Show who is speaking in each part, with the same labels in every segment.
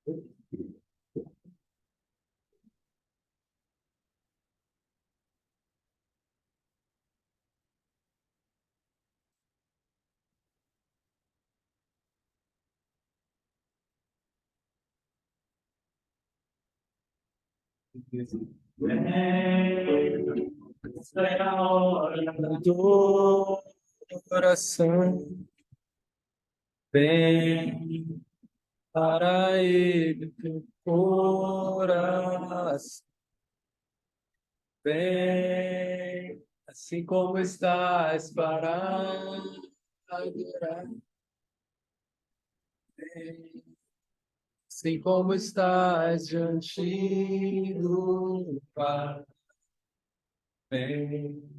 Speaker 1: É a hora do coração, vem para ele teu coração, vem assim como estás para adorar, vem assim como estás diante do Pai, vem.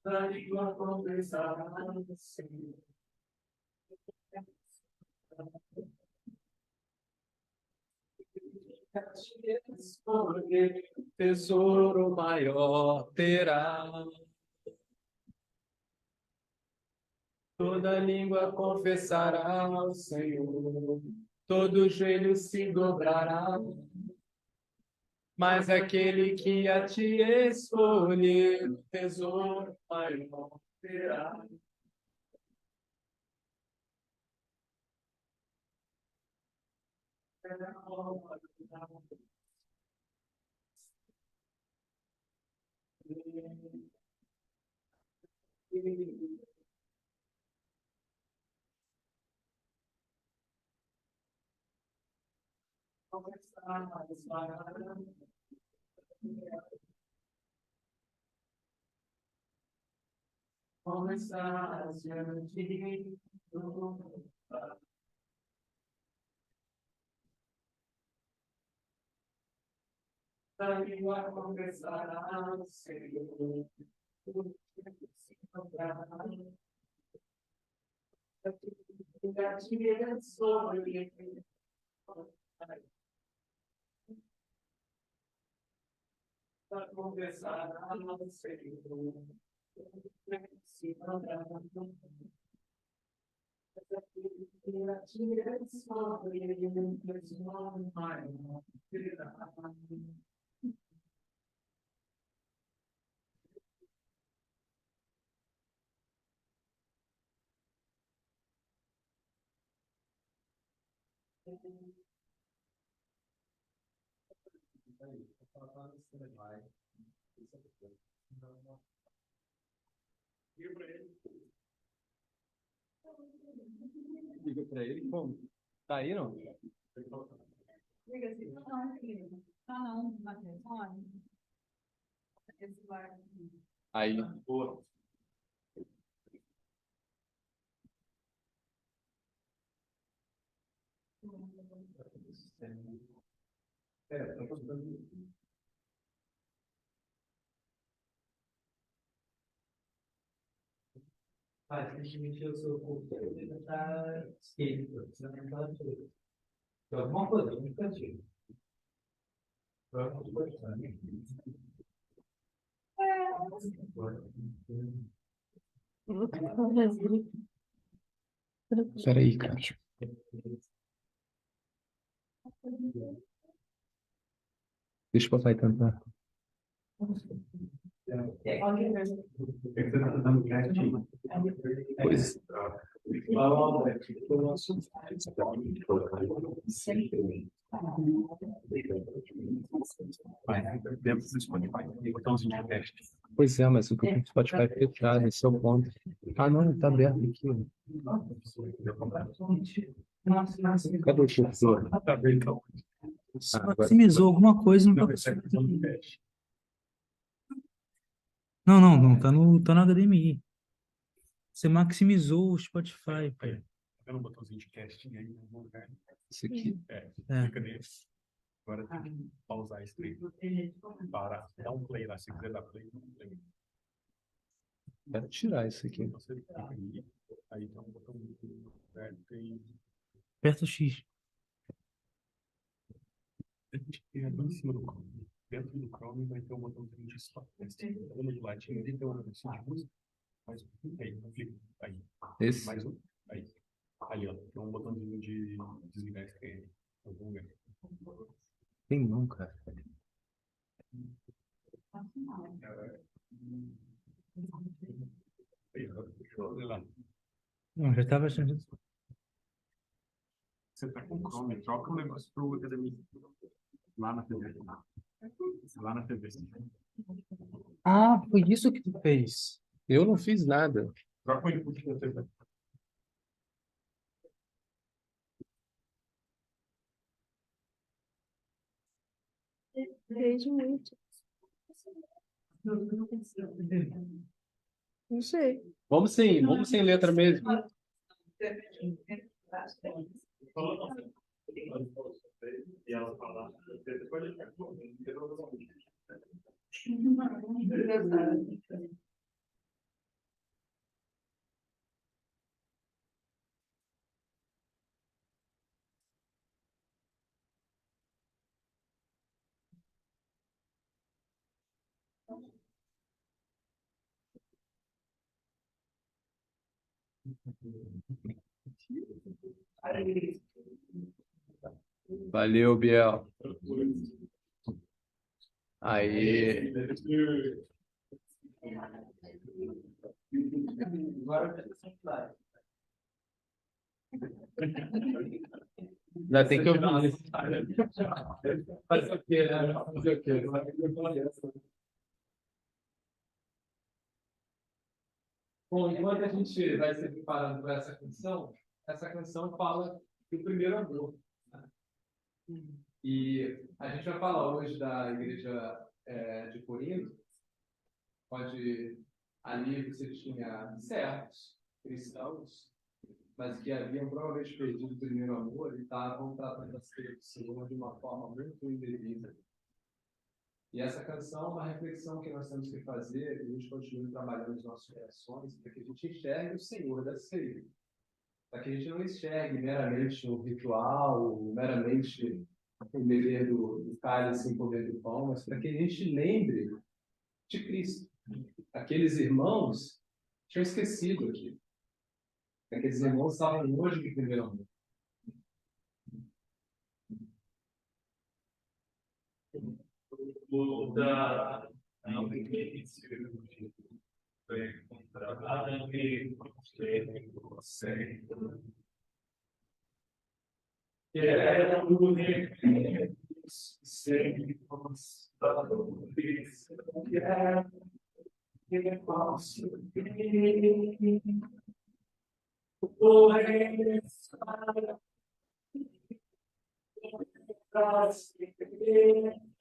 Speaker 1: Toda língua confessará, sim. Escolher tesouro maior terá. Toda língua confessará ao Senhor, todo joelho se dobrará. Mas aquele que a ti escolher, tesouro maior terá. Começar diante do Pai. Toda língua confessará ao Senhor, todo joelho se dobrará. Conversar ao Senhor, se dobrará. Liga pra ele, como? Tá aí, não?
Speaker 2: Liga assim, não, filho. Ah, não, Matheus, olha. Esse vai.
Speaker 1: Aí, boa. Faz, tem que mexer o seu corpo para esquerda, você não está direita. Tem alguma coisa, não fica direito. Peraí, cara. Deixa o papai cantar. Pois. Pois é, mas o que o Spotify é fechado, esse é o ponto. Ah, não, tá aberto aqui. Cadê o cursor? Tá aberto.
Speaker 3: Maximizou alguma coisa, não tá conseguindo. Não, tá no HDMI. Você maximizou o Spotify, pai.
Speaker 4: Tá no botãozinho de casting aí no lugar.
Speaker 1: Esse aqui.
Speaker 4: Clica nesse. Agora tem que pausar esse trem. Parar. Dá um play lá. Se quiser dar play, dá um play.
Speaker 1: Quero tirar isso aqui.
Speaker 4: Então você clica aí. Aí tem um botão aberto e
Speaker 3: Aperta o X.
Speaker 4: tem ali em cima do Chrome. Dentro do Chrome vai ter um botãozinho de stop. No do ladinho ali tem um botãozinho de música. Mas clica aí, não clica. Aí.
Speaker 1: Esse?
Speaker 4: Mais um. Aí. Ali, ó. Tem um botãozinho de desligar esse trem. Eu vou ver.
Speaker 3: Tem não, cara.
Speaker 4: Deixa eu ver lá.
Speaker 3: Não, já tava achando.
Speaker 4: Você tá com Chrome, troca o negócio pro Academy. Lá na TV. Lá na TV.
Speaker 3: Ah, foi isso que tu fez.
Speaker 5: Eu não fiz nada.
Speaker 4: Troca o input da TV.
Speaker 6: Vejo muito. Não sei.
Speaker 5: Vamos sem letra mesmo.
Speaker 4: E ela fala.
Speaker 5: Valeu, Biel. Aí. Ainda tem que ouvir.
Speaker 4: Fazer o quê, né? Fazer o quê? Bom, enquanto a gente vai se preparando para essa canção fala do primeiro amor, né? E a gente vai falar hoje da igreja de Corinto, onde ali você tinha servos cristãos, mas que haviam provavelmente perdido o primeiro amor e estavam tratando a ser do Senhor de uma forma muito indevida. E essa canção é uma reflexão que nós temos que fazer, que a gente continue trabalhando nos nossos corações, para que a gente enxergue o Senhor da ceia. Para que a gente não enxergue meramente o ritual, meramente o beber do cálice e comer do pão, mas para que a gente lembre de Cristo. Aqueles irmãos tinham esquecido aqui. Aqueles irmãos estavam longe do primeiro amor. Toda a você. Quero ver sempre constando isso. Quero que posso ver o estar para sempre.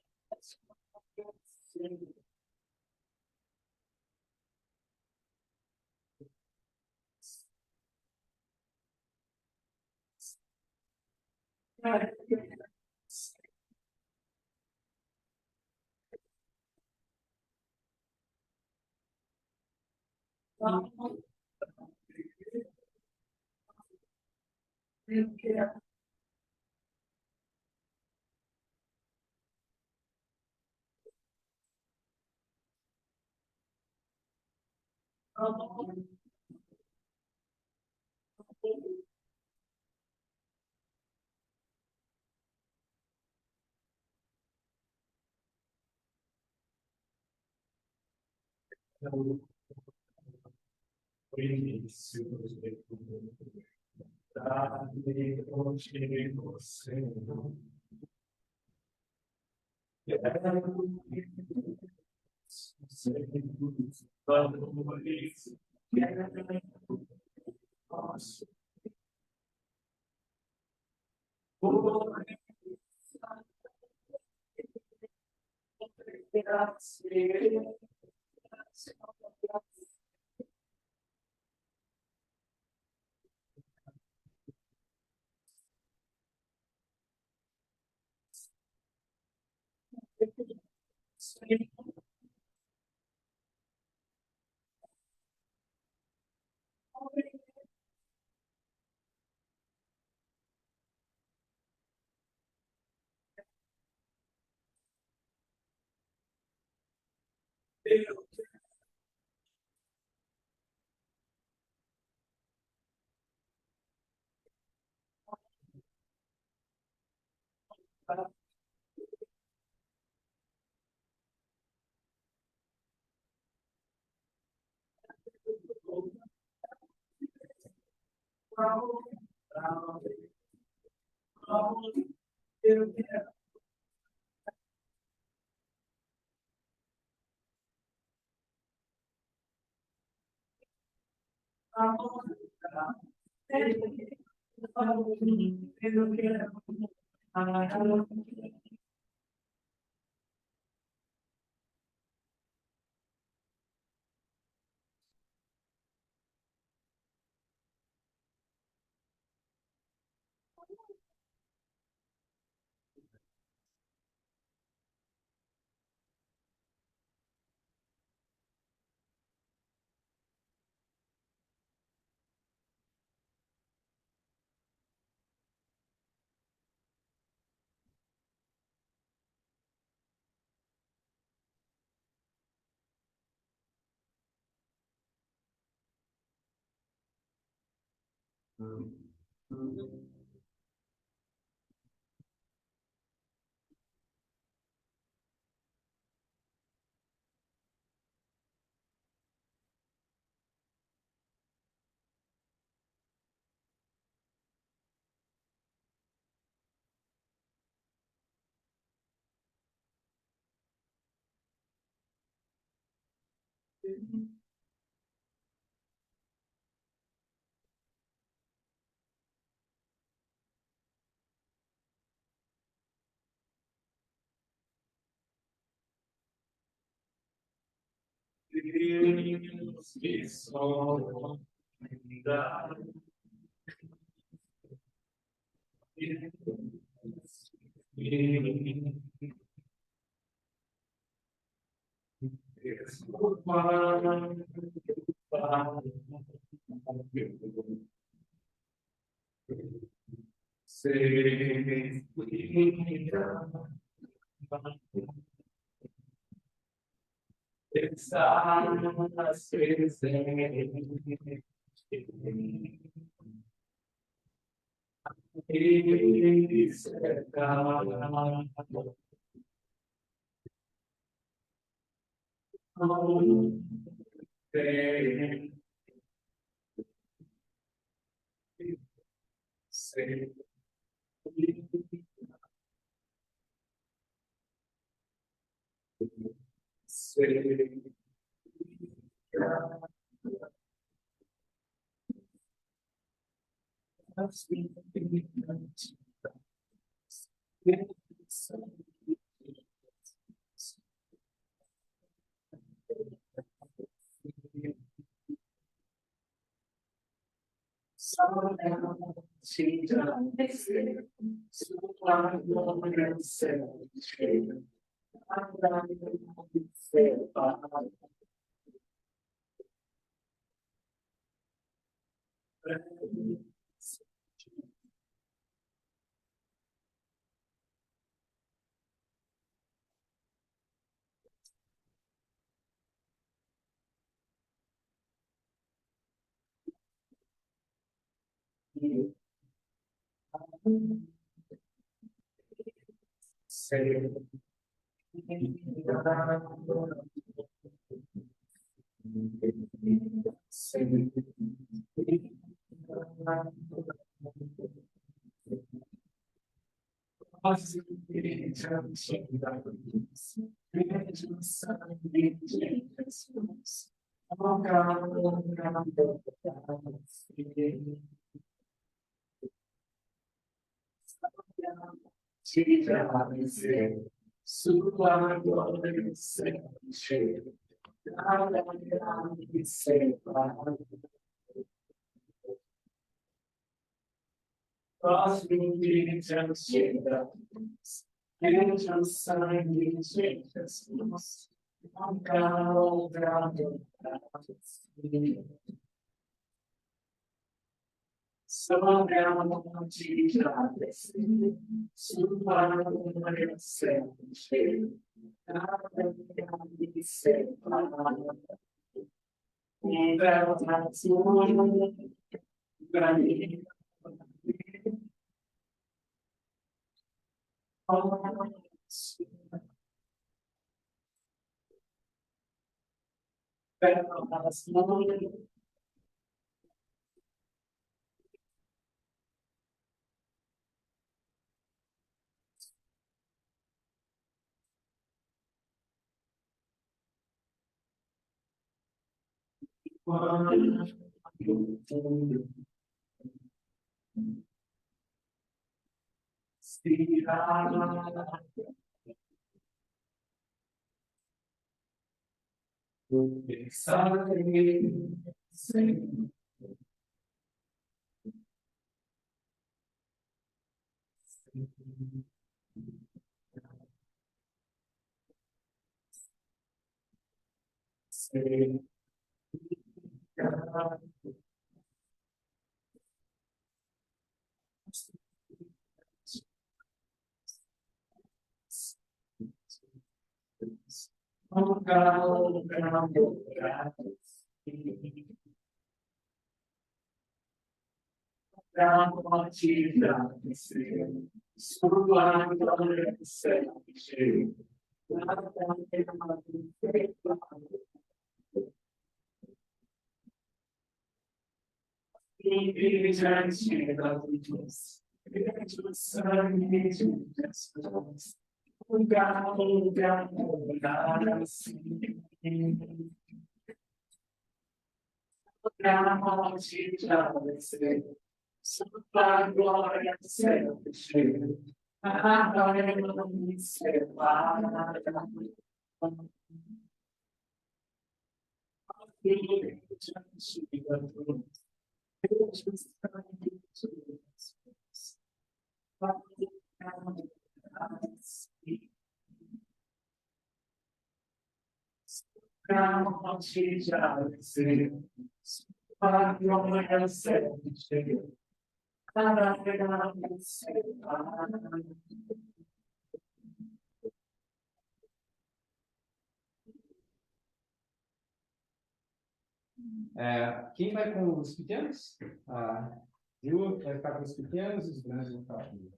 Speaker 4: Quem vai com os pequenos? A Ju vai ficar com os pequenos, os grandes vão ficar comigo.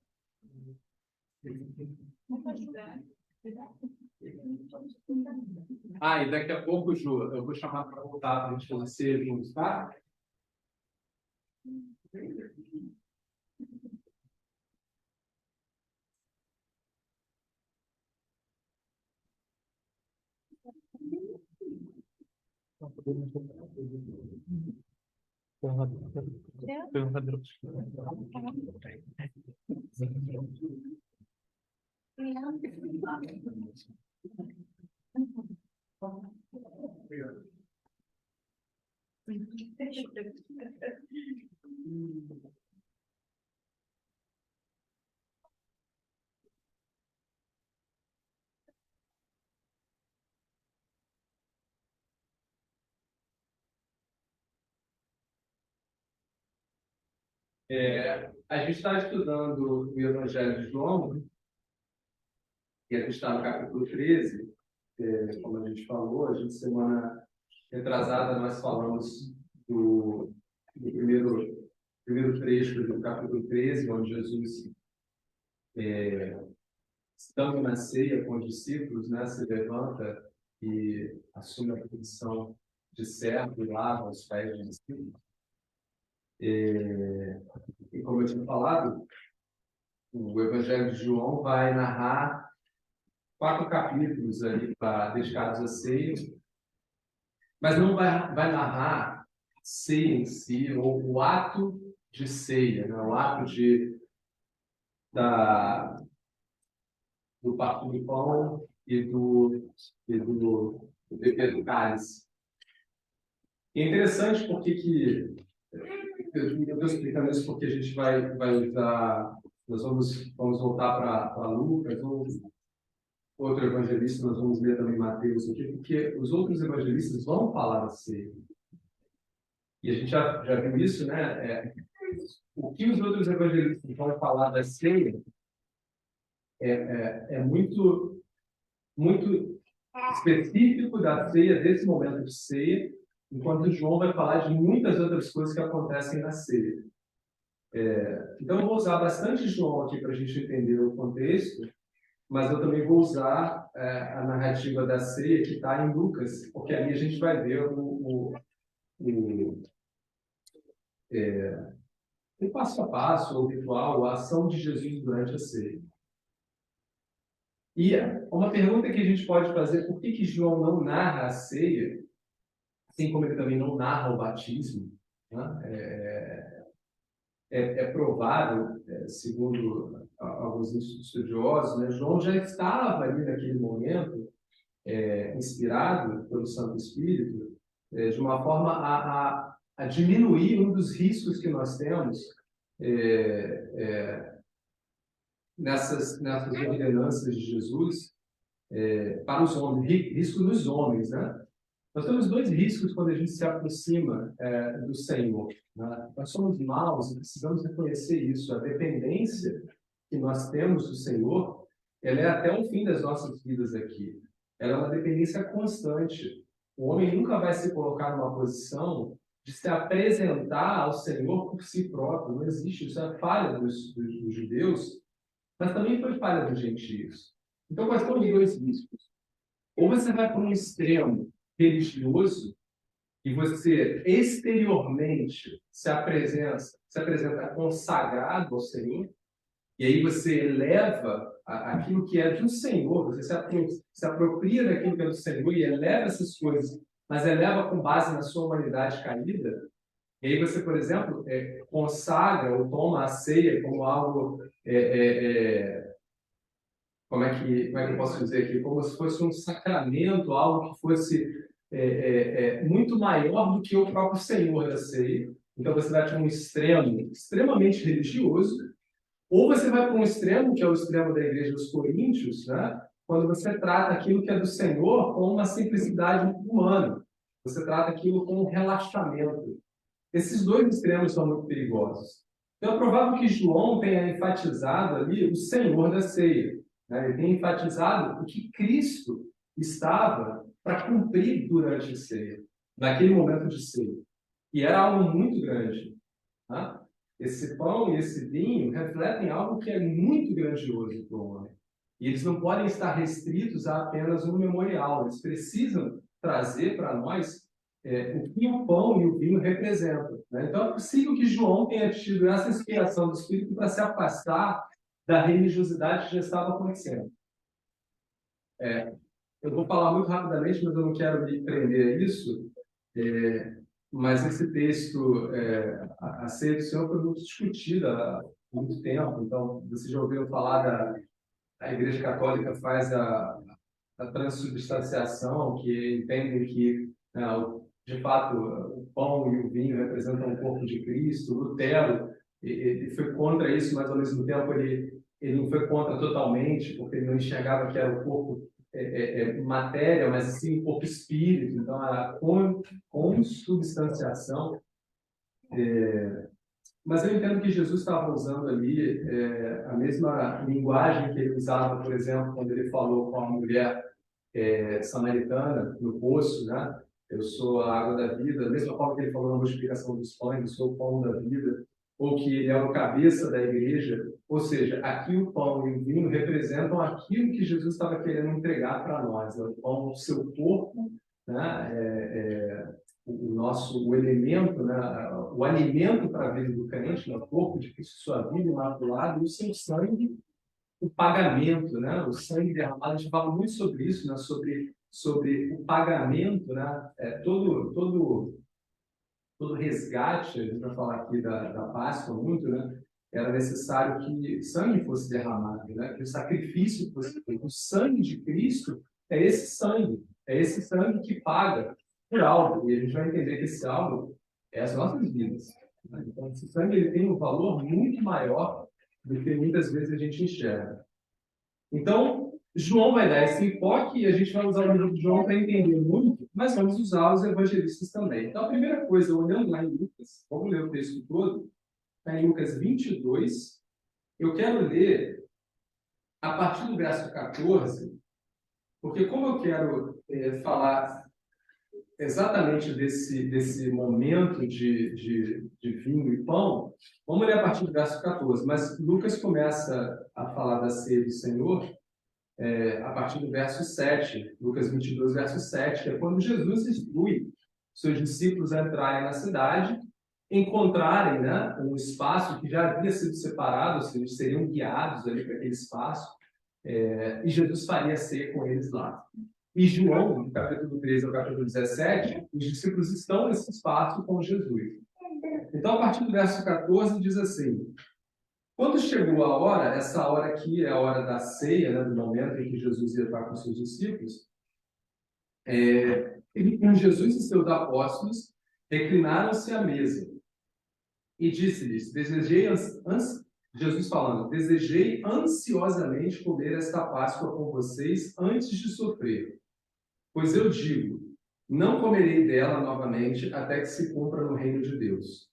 Speaker 4: E daqui a pouco, Ju, eu vou chamar para voltar para a gente fazer juntos, tá? A gente está estudando o Evangelho de João, e a gente está no capítulo 13, como a gente falou, semana retrasada nós falamos do primeiro trecho do capítulo 13, onde Jesus, estando na ceia com os discípulos, né, se levanta e assume a posição de servo e lava os pés dos discípulos. E como eu tinha falado, o Evangelho de João vai narrar 4 capítulos ali dedicados à ceia, mas não vai narrar ceia em si, ou o ato de ceia, né? O ato do parto do pão e do beber do cálice. E é interessante porque eu estou explicando isso porque a gente vai usar, nós vamos voltar para Lucas, ou outro evangelista, nós vamos ler também Mateus aqui, porque os outros evangelistas vão falar da ceia. E a gente já viu isso, né? O que os outros evangelistas vão falar da ceia é muito, muito específico da ceia, desse momento de ceia, enquanto João vai falar de muitas outras coisas que acontecem na ceia. Então, eu vou usar bastante João aqui para a gente entender o contexto, mas eu também vou usar a narrativa da ceia que está em Lucas, porque ali a gente vai ver o passo a passo, o ritual, a ação de Jesus durante a ceia. E uma pergunta que a gente pode fazer: por que João não narra a ceia, assim como ele também não narra o batismo? Né? É provável, segundo alguns estudiosos, né, João já estava ali naquele momento, inspirado pelo Santo Espírito, de uma forma a diminuir um dos riscos que nós temos nessas ordenanças de Jesus para os homens, risco nos homens, né? Nós temos dois riscos quando a gente se aproxima do Senhor. Né? Nós somos maus e precisamos reconhecer isso. A dependência que nós temos do Senhor, ela é até o fim das nossas vidas aqui. Ela é uma dependência constante. O homem nunca vai se colocar numa posição de se apresentar ao Senhor por si próprio. Não existe. Isso é falha dos judeus, mas também foi falha dos gentios. Então, quais são os dois riscos? Ou você vai para um extremo religioso e você exteriormente se apresenta consagrado ao Senhor, e aí você eleva aquilo que é do Senhor, você se apropria daquilo que é do Senhor e eleva essas coisas, mas eleva com base na sua humanidade caída. E aí você, por exemplo, consagra ou toma a ceia como algo como é que eu posso dizer aqui? Como se fosse um sacramento, algo que fosse muito maior do que o próprio Senhor da ceia. Então você vai para um extremo extremamente religioso, ou você vai para um extremo, que é o extremo da Igreja dos Coríntios, né? Quando você trata aquilo que é do Senhor com uma simplicidade humana. Você trata aquilo com um relaxamento. Esses dois extremos são muito perigosos. Então é provável que João tenha enfatizado ali o Senhor da ceia. Ele tem enfatizado o que Cristo estava para cumprir durante a ceia, naquele momento de ceia. E era algo muito grande. Tá? Esse pão e esse vinho refletem algo que é muito grandioso para o homem. E eles não podem estar restritos a apenas um memorial. Eles precisam trazer para nós o que o pão e o vinho representam. Né? Então é possível que João tenha tido essa inspiração do Espírito para se afastar da religiosidade que já estava acontecendo. Eu vou falar muito rapidamente, mas eu não quero me prender a isso. Mas esse texto, a ceia do Senhor, foi muito discutida há muito tempo. Então, você já ouviu falar a Igreja Católica faz a transubstanciação, que entendem que, de fato, o pão e o vinho representam o corpo de Cristo. Lutero ele foi contra isso, mas ao mesmo tempo ele não foi contra totalmente, porque ele não enxergava que era o corpo matéria, mas sim o corpo espírito. Então, a consubstanciação. Mas eu entendo que Jesus estava usando ali a mesma linguagem que ele usava, por exemplo, quando ele falou com a mulher samaritana no poço, né? Eu sou a água da vida, da mesma forma que ele falou na multiplicação dos pães, eu sou o pão da vida, ou que ele é o cabeça da igreja. Ou seja, aqui o pão e o vinho representam aquilo que Jesus estava querendo entregar para nós, o pão do seu corpo, né? O elemento, né? O alimento para a vida do crente, no corpo de Cristo, sua vida imaculada, e o seu sangue, o pagamento, né? O sangue derramado. A gente fala muito sobre isso, né? Sobre o pagamento, né? Todo resgate, a gente vai falar aqui da Páscoa muito, né? Era necessário que sangue fosse derramado, né? Que o sacrifício fosse feito. O sangue de Cristo é esse sangue que paga por algo, e a gente vai entender que esse algo é as nossas vidas. Né? Então, esse sangue ele tem um valor muito maior do que muitas vezes a gente enxerga. Então, João vai dar esse enfoque e a gente vai usar o livro de João para entender muito, mas vamos usar os evangelistas também. Então, a primeira coisa, olhando lá em Lucas, vamos ler o texto todo, está em Lucas 22. Eu quero ler a partir do verso 14, porque como eu quero falar exatamente desse momento de vinho e pão, vamos ler a partir do verso 14. Mas Lucas começa a falar da ceia do Senhor a partir do verso 7, Lucas 22, verso 7, que é quando Jesus instrui seus discípulos a entrarem na cidade, encontrarem, né, um espaço que já havia sido separado, ou seja, eles seriam guiados ali para aquele espaço, e Jesus faria ceia com eles lá. E João, do capítulo 13 ao capítulo 17, os discípulos estão nesse espaço com Jesus. Então, a partir do verso 14, diz assim: quando chegou a hora, essa hora aqui é a hora da ceia, né, do momento em que Jesus ia estar com seus discípulos, com Jesus e seus apóstolos reclinaram-se à mesa e disse-lhes, Jesus falando, desejei ansiosamente comer esta Páscoa com vocês antes de sofrer. Pois eu digo, não comerei dela novamente até que se cumpra no reino de Deus.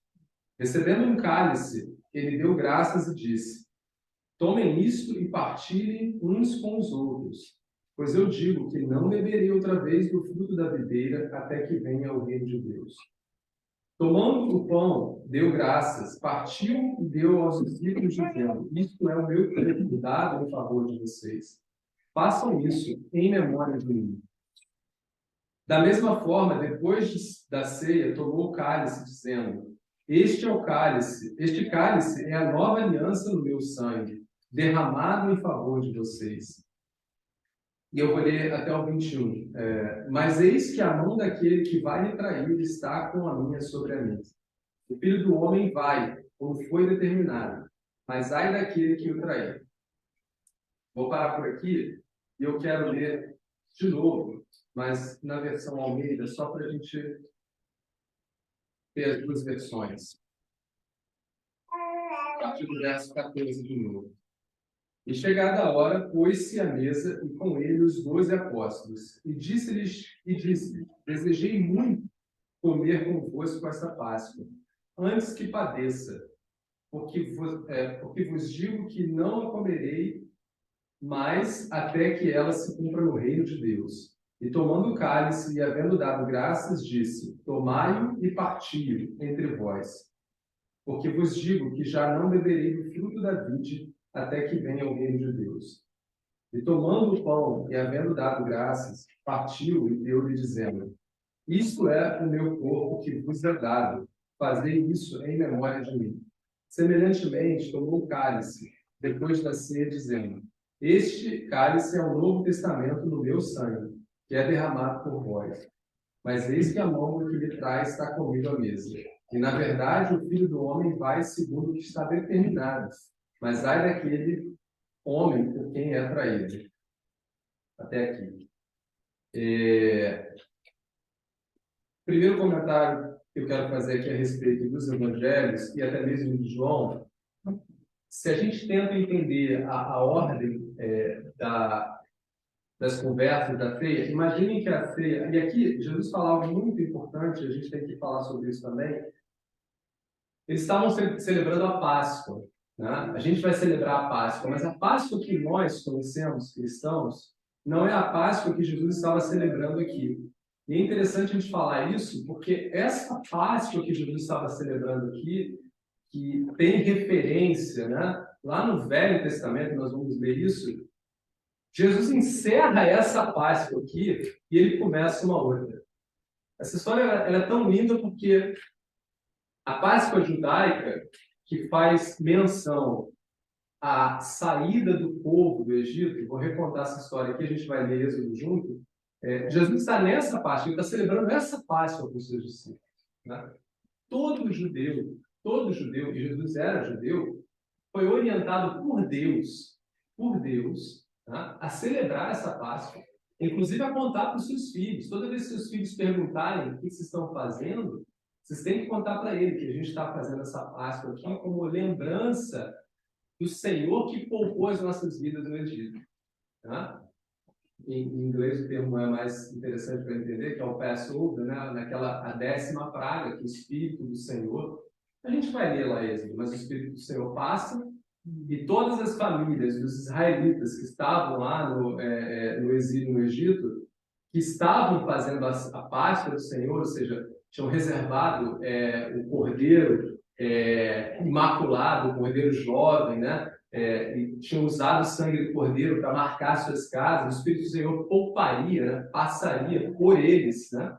Speaker 4: Recebendo um cálice, ele deu graças e disse, tomem isto e partilhem uns com os outros, pois eu digo que não beberei outra vez do fruto da videira até que venha o reino de Deus. Tomando o pão, deu graças, partiu e deu aos discípulos, dizendo, isto é o meu corpo dado em favor de vocês. Façam isso em memória de mim. Da mesma forma, depois da ceia, tomou o cálice, dizendo, este cálice é a nova aliança no meu sangue, derramado em favor de vocês. E eu vou ler até o 21. Mas eis que a mão daquele que vai me trair está com a minha sobre a mesa. O Filho do Homem vai, como foi determinado, mas ai daquele que o trair. Vou parar por aqui e eu quero ler de novo, mas na versão Almeida, só para a gente ter as duas versões. A partir do verso 14 de novo. E chegada a hora, pôs-se à mesa e com ele os 12 apóstolos. E disse-lhes, desejei muito comer convosco esta Páscoa, antes que padeça, porque vos digo que não a comerei mais até que ela se cumpra no reino de Deus. E tomando o cálice e havendo dado graças, disse, tomai-o e parti-o entre vós. Porque vos digo que já não beberei do fruto da vide até que venha o reino de Deus. E tomando o pão e havendo dado graças, partiu e deu-lhe dizendo, isto é o meu corpo que vos é dado, fazei isso em memória de mim. Semelhantemente, tomou o cálice, depois da ceia, dizendo, este cálice é o novo testamento no meu sangue, que é derramado por vós. Mas eis que a mão do que me traz está comigo à mesa. E, na verdade, o Filho do Homem vai segundo o que está determinado. Mas ai daquele homem por quem é traído. Até aqui. Primeiro comentário que eu quero fazer aqui a respeito dos evangelhos e até mesmo de João. Se a gente tenta entender a ordem das conversas da ceia, imaginem que a ceia... E aqui, Jesus falava algo muito importante, a gente tem que falar sobre isso também. Eles estavam celebrando a Páscoa. Né? A gente vai celebrar a Páscoa, mas a Páscoa que nós conhecemos, cristãos, não é a Páscoa que Jesus estava celebrando aqui. E é interessante a gente falar isso, porque essa Páscoa que Jesus estava celebrando aqui, que tem referência, né? Lá no Velho Testamento, nós vamos ler isso, Jesus encerra essa Páscoa aqui e ele começa uma outra. Essa história ela é tão linda porque a Páscoa judaica, que faz menção à saída do povo do Egito, vou recontar essa história aqui, a gente vai ler Êxodo junto, Jesus está nessa Páscoa, ele está celebrando essa Páscoa com os seus discípulos. Né? Todo judeu, e Jesus era judeu, foi orientado por Deus, tá? A celebrar essa Páscoa, inclusive a contar para os seus filhos. Toda vez que seus filhos perguntarem o que vocês estão fazendo, vocês têm que contar para ele que a gente está fazendo essa Páscoa aqui como lembrança do Senhor que poupou as nossas vidas no Egito. Tá? Em inglês o termo é mais interessante para entender, que é o Passover, né? A 10ª praga, que é o Espírito do Senhor. A gente vai ler lá Êxodo, mas o Espírito do Senhor passa e todas as famílias dos israelitas que estavam lá no exílio no Egito, que estavam fazendo a Páscoa do Senhor, ou seja, tinham reservado o cordeiro imaculado, o cordeiro jovem, né? e tinham usado o sangue do cordeiro para marcar suas casas, o Espírito do Senhor pouparia, né? Passaria por eles, né?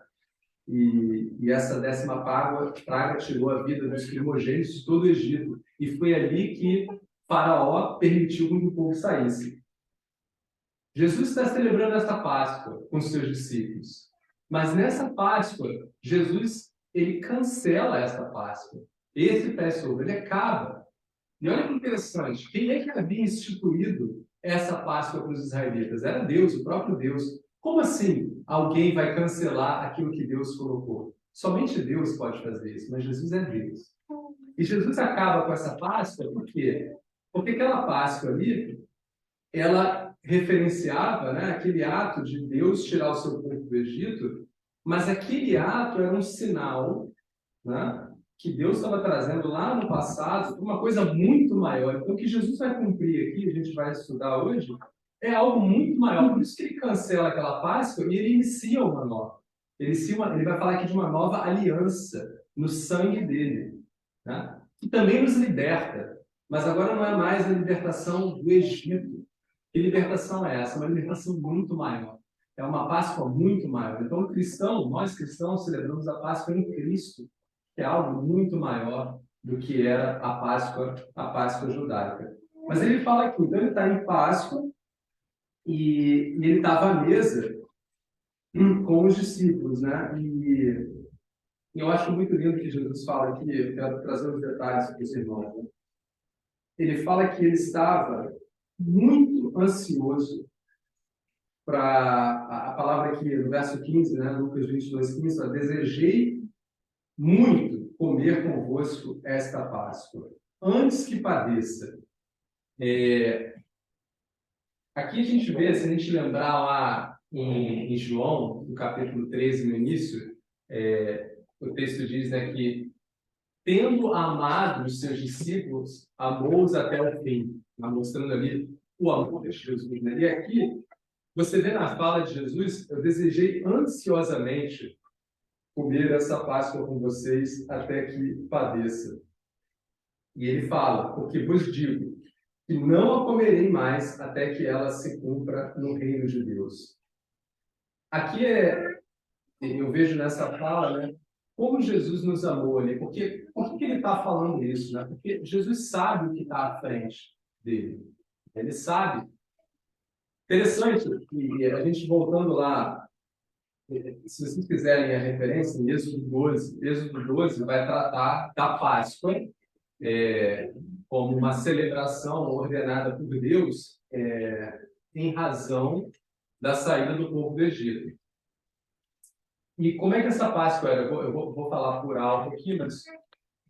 Speaker 4: E essa 10ª praga tirou a vida dos primogênitos de todo o Egito. E foi ali que Faraó permitiu que o povo saísse. Jesus está celebrando essa Páscoa com seus discípulos. Mas nessa Páscoa, Jesus ele cancela essa Páscoa. Esse Passover, ele acaba. E olha que interessante, quem é que havia instituído essa Páscoa para os israelitas? Era Deus, o próprio Deus. Como assim alguém vai cancelar aquilo que Deus colocou? Somente Deus pode fazer isso, mas Jesus é Deus. E Jesus acaba com essa Páscoa por quê? Porque aquela Páscoa ali, ela referenciava, né, aquele ato de Deus tirar o seu povo do Egito, mas aquele ato era um sinal, né, que Deus estava trazendo lá no passado uma coisa muito maior. Então, o que Jesus vai cumprir aqui, a gente vai estudar hoje, é algo muito maior. Por isso que ele cancela aquela Páscoa e ele inicia uma nova. Ele vai falar aqui de uma nova aliança no sangue dele, né? Que também nos liberta. Mas agora não é mais a libertação do Egito. Que libertação é essa? Uma libertação muito maior. É uma Páscoa muito maior. Então, nós cristãos, celebramos a Páscoa em Cristo, que é algo muito maior do que era a Páscoa judaica. Mas ele fala aqui, então ele está em Páscoa e ele estava à mesa com os discípulos, né? E eu acho muito lindo que Jesus fala aqui, eu quero trazer os detalhes para os irmãos. Né? Ele fala que ele estava muito ansioso para a palavra aqui no verso 15, né? Lucas 22:15, desejei muito comer convosco esta Páscoa, antes que padeça. Aqui a gente vê, se a gente lembrar lá em João, no capítulo 13, no início, o texto diz, né, que tendo amado os seus discípulos, amou-os até o fim, mostrando ali o amor de Jesus. Né? E aqui, você vê na fala de Jesus, eu desejei ansiosamente comer essa Páscoa com vocês até que padeça. E ele fala, porque vos digo que não a comerei mais até que ela se cumpra no reino de Deus. Aqui eu vejo nessa fala, né, como Jesus nos amou ali. Por que ele está falando isso? Né? Porque Jesus sabe o que está à frente dele. Ele sabe. Interessante, e a gente voltando lá, se vocês quiserem a referência, em Êxodo 12 vai tratar da Páscoa como uma celebração ordenada por Deus em razão da saída do povo do Egito. E como é que essa Páscoa era? Eu vou falar por alto aqui, mas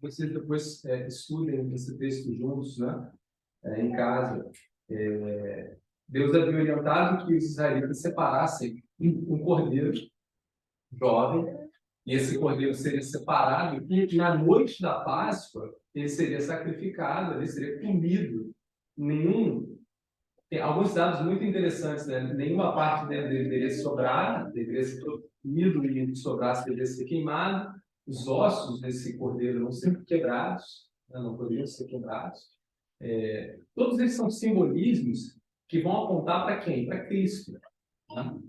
Speaker 4: vocês depois estudem esse texto juntos, né? Em casa. Deus havia orientado que os israelitas separassem um cordeiro jovem, e esse cordeiro seria separado, e na noite da Páscoa ele seria sacrificado, ele seria comido. Tem alguns dados muito interessantes, né? Nenhuma parte dele deveria sobrar, deveria ser comido, e sobrasse deveria ser queimado. Os ossos desse cordeiro não sempre quebrados, né? Não poderiam ser quebrados. Todos eles são simbolismos que vão apontar para quem? Para Cristo. Né?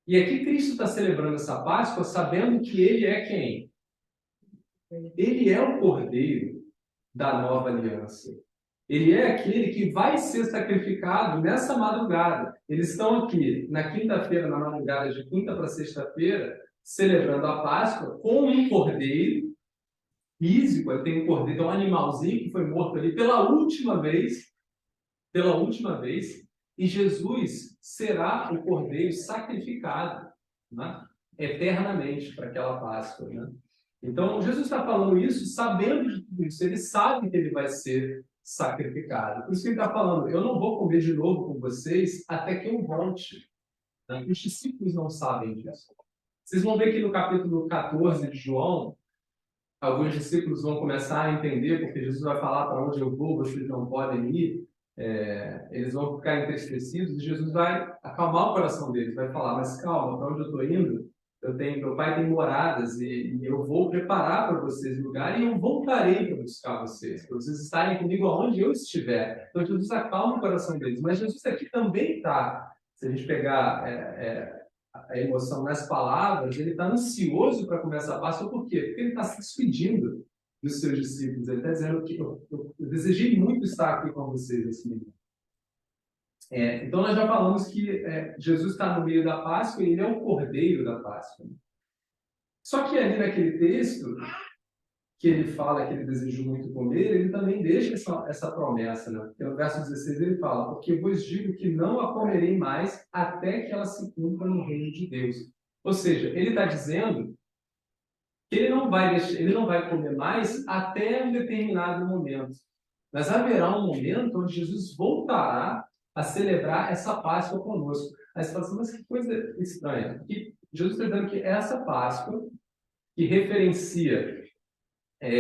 Speaker 4: E aqui Cristo está celebrando essa Páscoa sabendo que ele é quem? Ele é o Cordeiro da nova aliança. Ele é aquele que vai ser sacrificado nessa madrugada. Eles estão aqui na quinta-feira, na madrugada de quinta para sexta-feira, celebrando a Páscoa com um cordeiro físico. Ele tem um cordeiro, um animalzinho que foi morto ali pela última vez, e Jesus será o cordeiro sacrificado, né, eternamente para aquela Páscoa. Né? Então, Jesus está falando isso sabendo de tudo isso. Ele sabe que ele vai ser sacrificado. Por isso que ele está falando, eu não vou comer de novo com vocês até que eu volte. Né? Os discípulos não sabem disso. Vocês vão ver que no capítulo 14 de João, alguns discípulos vão começar a entender, porque Jesus vai falar para onde eu vou, vocês não podem ir. Eles vão ficar entristecidos e Jesus vai acalmar o coração deles, vai falar, mas calma, para onde eu estou indo, meu pai tem moradas e eu vou preparar para vocês lugar e eu voltarei para buscar vocês, para vocês estarem comigo aonde eu estiver. Então Jesus acalma o coração deles, mas Jesus aqui também está, se a gente pegar a emoção nas palavras, ele está ansioso para começar a Páscoa, por quê? Porque ele está se despedindo dos seus discípulos, ele está dizendo que eu desejei muito estar aqui com vocês nesse momento. Então, nós já falamos que Jesus está no meio da Páscoa e ele é o Cordeiro da Páscoa. Só que ali naquele texto, que ele fala que ele desejou muito comer, ele também deixa essa promessa, né? Porque no verso 16 ele fala: porque vos digo que não a comerei mais até que ela se cumpra no reino de Deus. Ou seja, ele está dizendo que ele não vai comer mais até um determinado momento. Mas haverá um momento onde Jesus voltará a celebrar essa Páscoa conosco. Aí você fala assim, mas que coisa estranha. Que Jesus está dizendo que essa Páscoa, que referencia, que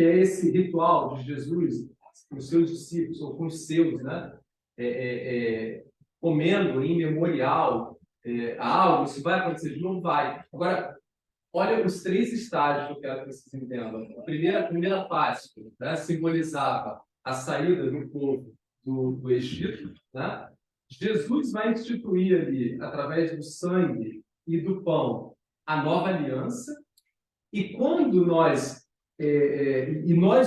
Speaker 4: é esse ritual de Jesus com os seus discípulos, ou com os seus, né? Comendo em memorial algo, isso vai acontecer de novo? Vai. Agora, olha os 3 estágios que eu quero que vocês entendam. A primeira Páscoa, né, simbolizava a saída do povo do Egito, né? Jesus vai instituir ali, através do sangue e do pão, a nova aliança. E quando nós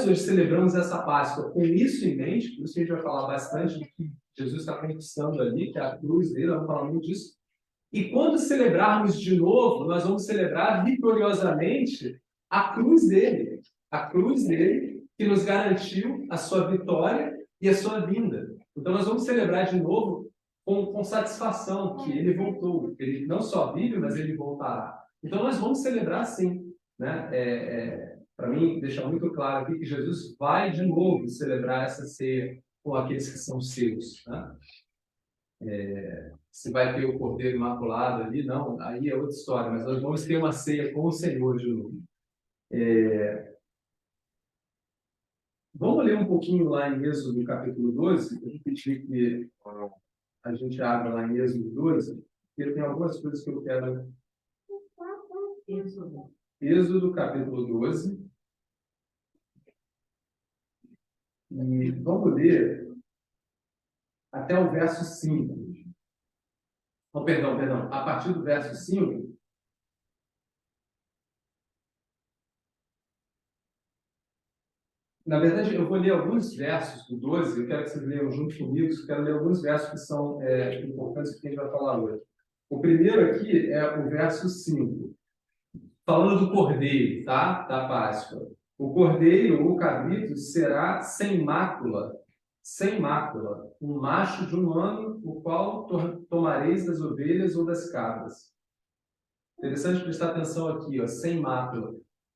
Speaker 4: hoje celebramos essa Páscoa com isso em mente, por isso que a gente vai falar bastante do que Jesus está conquistando ali, que é a cruz dele, vamos falar muito disso. E quando celebrarmos de novo, nós vamos celebrar vitoriosamente a cruz dele que nos garantiu a sua vitória e a sua vinda. Então nós vamos celebrar de novo com satisfação que ele voltou. Ele não só vive, mas ele voltará. Então nós vamos celebrar sim, né? Para mim, deixar muito claro aqui que Jesus vai de novo celebrar essa ceia com aqueles que são seus, né? Se vai ter o Cordeiro Imaculado ali, não, aí é outra história, mas nós vamos ter uma ceia com o Senhor de novo. Vamos ler um pouquinho lá em Êxodo capítulo 12, eu vou pedir que a gente abra lá em Êxodo 12, porque tem algumas coisas que eu quero... Êxodo capítulo 12, e vamos ler até o verso 5. Oh, perdão, a partir do verso 5, na verdade, eu vou ler alguns versos do 12, eu quero que vocês leiam junto comigo, eu quero ler alguns versos que são importantes que a gente vai falar hoje. O primeiro aqui é o verso 5, falando do cordeiro, tá? Da Páscoa. O cordeiro ou cabrito será sem mácula, um macho de 1 ano, o qual tomareis das ovelhas ou das cabras. Interessante prestar atenção aqui, ó, sem mácula.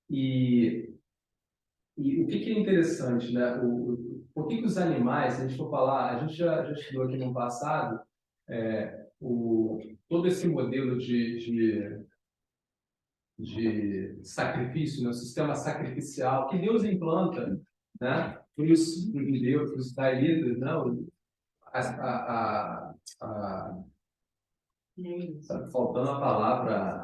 Speaker 4: E o que é interessante, né? Por que os animais, se a gente for falar, a gente já estudou aqui no passado, todo esse modelo de sacrifício, né? O sistema sacrificial que Deus implanta, né? Para os judeus, para os israelitas, não? Tá faltando a palavra,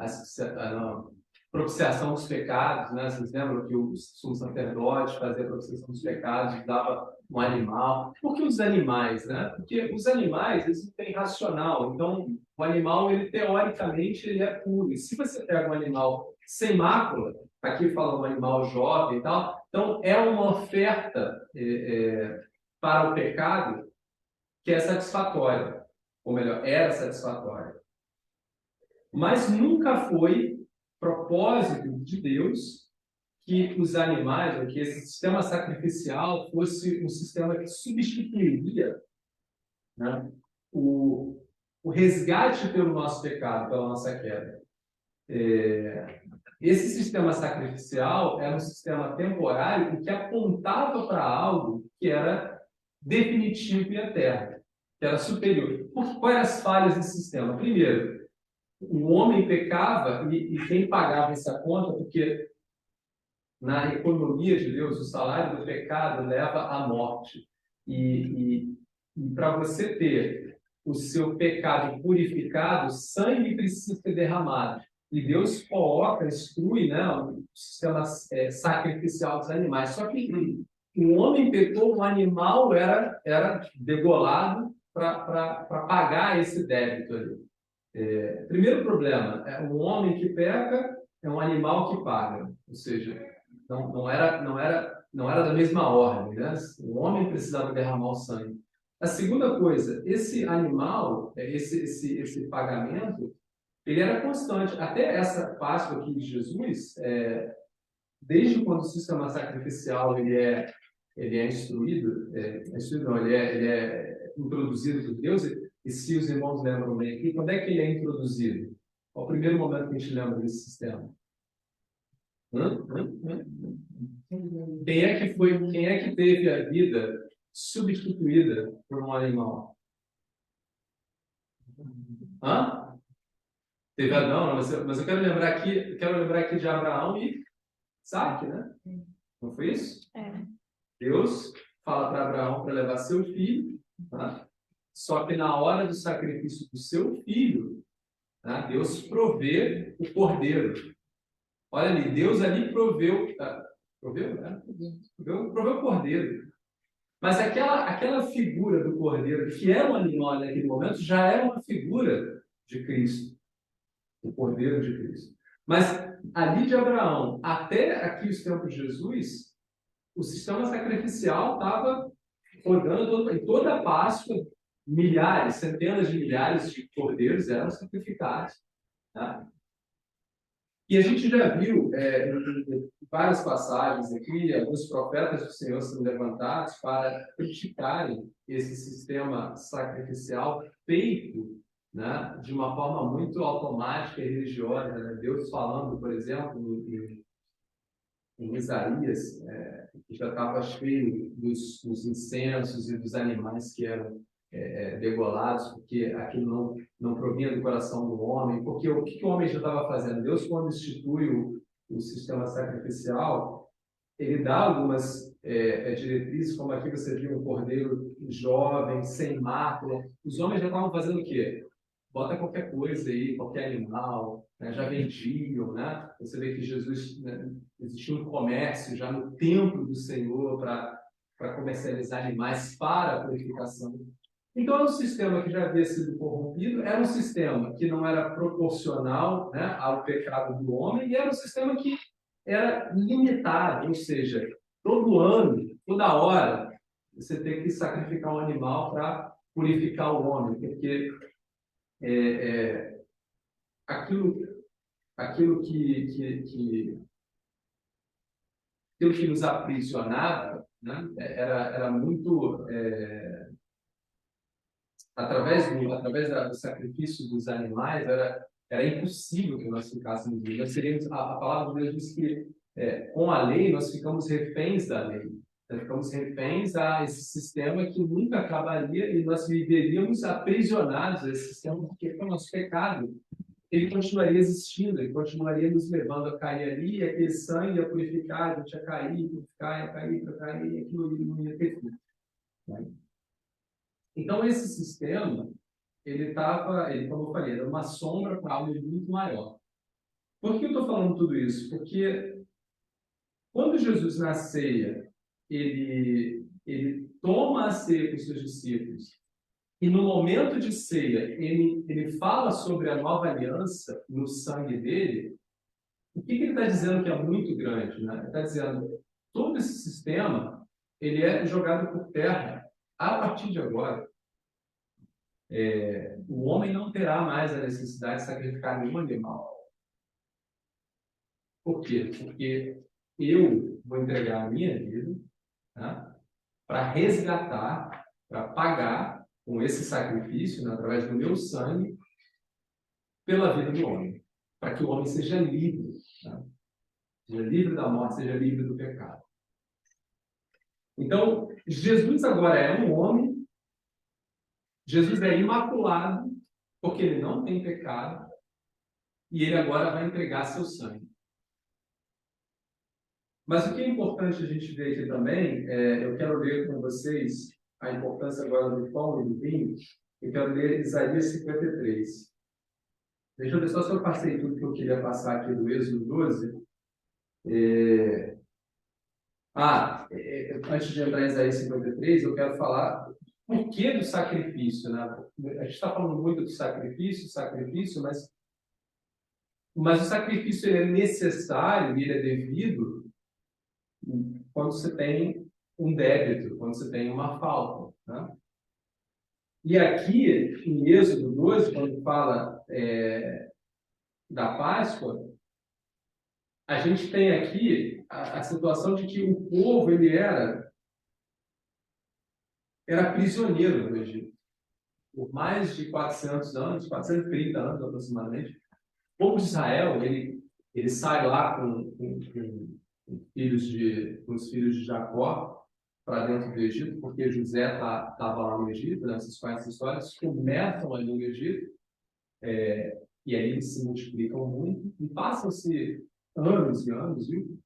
Speaker 4: propiciação dos pecados, né? Vocês lembram que o sumo sacerdote fazia a propiciação dos pecados, dava um animal. Por que os animais, né? Porque os animais, eles não têm racional. Então, o animal, ele teoricamente, ele é puro. E se você pega um animal sem mácula, aqui fala um animal jovem e tal, então é uma oferta para o pecado que é satisfatória. Ou melhor, era satisfatória. Mas nunca foi propósito de Deus que os animais, ou que esse sistema sacrificial fosse um sistema que substituiria, né, o resgate pelo nosso pecado, pela nossa queda. Esse sistema sacrificial era um sistema temporário que apontava para algo que era definitivo e eterno, que era superior. Quais eram as falhas desse sistema? Primeiro, o homem pecava e quem pagava essa conta, porque na economia de Deus, o salário do pecado leva à morte. E para você ter o seu pecado purificado, sangue precisa ser derramado. E Deus coloca, instrui, né, o sistema sacrificial dos animais. Só que o homem pecou, o animal era degolado para pagar esse débito ali. Primeiro problema, um homem que peca é um animal que paga. Ou seja, não era da mesma ordem, né? O homem precisava derramar o sangue. A segunda coisa, esse animal, esse pagamento, ele era constante. Até essa Páscoa aqui de Jesus, desde quando o sistema sacrificial ele é instruído, não, ele é introduzido por Deus, e se os irmãos lembram bem aqui, quando é que ele é introduzido? Qual o primeiro momento que a gente lembra desse sistema? Quem é que teve a vida substituída por um animal? Teve Adão, mas eu quero lembrar aqui de Abraão e Isaac, né? Não foi isso? Deus fala para Abraão para levar seu filho, tá? Só que na hora do sacrifício do seu filho, tá? Deus provê o cordeiro. Olha ali, Deus ali proveu o cordeiro. Mas aquela figura do cordeiro, que era um animal naquele momento, já era uma figura de Cristo, o cordeiro de Cristo. Mas ali de Abraão até aqui os tempos de Jesus, o sistema sacrificial estava rodando em toda a Páscoa, milhares, centenas de milhares de cordeiros eram sacrificados. Tá? E a gente já viu em várias passagens aqui, alguns profetas do Senhor sendo levantados para criticarem esse sistema sacrificial feito, né, de uma forma muito automática e religiosa. Né? Deus falando, por exemplo, em Isaías, que já estava cheio dos incensos e dos animais que eram degolados, porque aquilo não provinha do coração do homem, porque o que o homem já estava fazendo? Deus, quando institui o sistema sacrificial, ele dá algumas diretrizes, como aqui você viu um cordeiro jovem, sem mácula. Os homens já estavam fazendo o quê? Bota qualquer coisa aí, qualquer animal, né? Já vendiam, né? Você vê que Jesus, né, existia um comércio já no templo do Senhor para comercializar animais para a purificação. Então, era um sistema que já havia sido corrompido, era um sistema que não era proporcional, né, ao pecado do homem, e era um sistema que era limitado, ou seja, todo ano, toda hora, você tem que sacrificar um animal para purificar o homem, porque aquilo que nos aprisionava, né, era muito através do sacrifício dos animais, era impossível que nós ficássemos livres. Nós seríamos, a palavra de Deus diz que com a lei nós ficamos reféns da lei. Nós ficamos reféns a esse sistema que nunca acabaria e nós viveríamos aprisionados a esse sistema, porque com o nosso pecado ele continuaria existindo, ele continuaria nos levando a cair ali, e aquele sangue ia purificar, a gente ia cair, ia cair, e aquilo não ia ter fim. Né? Então, esse sistema, ele, como eu falei, era uma sombra para algo muito maior. Por que eu estou falando tudo isso? Porque quando Jesus na ceia, ele toma a ceia com os seus discípulos, e no momento de ceia, ele fala sobre a nova aliança no sangue dele, o que ele está dizendo que é muito grande? Né? Ele está dizendo, todo esse sistema, ele é jogado por terra a partir de agora. O homem não terá mais a necessidade de sacrificar nenhum animal. Por quê? Porque eu vou entregar a minha vida, né, para resgatar, para pagar com esse sacrifício, né, através do meu sangue, pela vida do homem. Para que o homem seja livre. Né? Seja livre da morte, seja livre do pecado. Então, Jesus agora é um homem. Jesus é imaculado, porque ele não tem pecado, e ele agora vai entregar seu sangue. Mas o que é importante a gente ver aqui também, eu quero ler com vocês a importância agora do pão e do vinho, Eu quero ler Isaías 53. Deixa eu ver só se eu passei tudo que eu queria passar aqui do Êxodo 12. Antes de entrar em Isaías 53, eu quero falar por que do sacrifício, né? A gente está falando muito do sacrifício, mas o sacrifício ele é necessário e ele é devido quando você tem um débito, quando você tem uma falta, né? E aqui, em Êxodo 12, quando fala da Páscoa, a gente tem aqui a situação de que o povo ele era prisioneiro no Egito. Por mais de 400 anos, 430 anos aproximadamente, o povo de Israel ele sai lá com os filhos de Jacó para dentro do Egito, porque José estava lá no Egito, né? Vocês conhecem essa história, eles começam ali no Egito, e aí eles se multiplicam muito, e passam-se anos e anos, viu?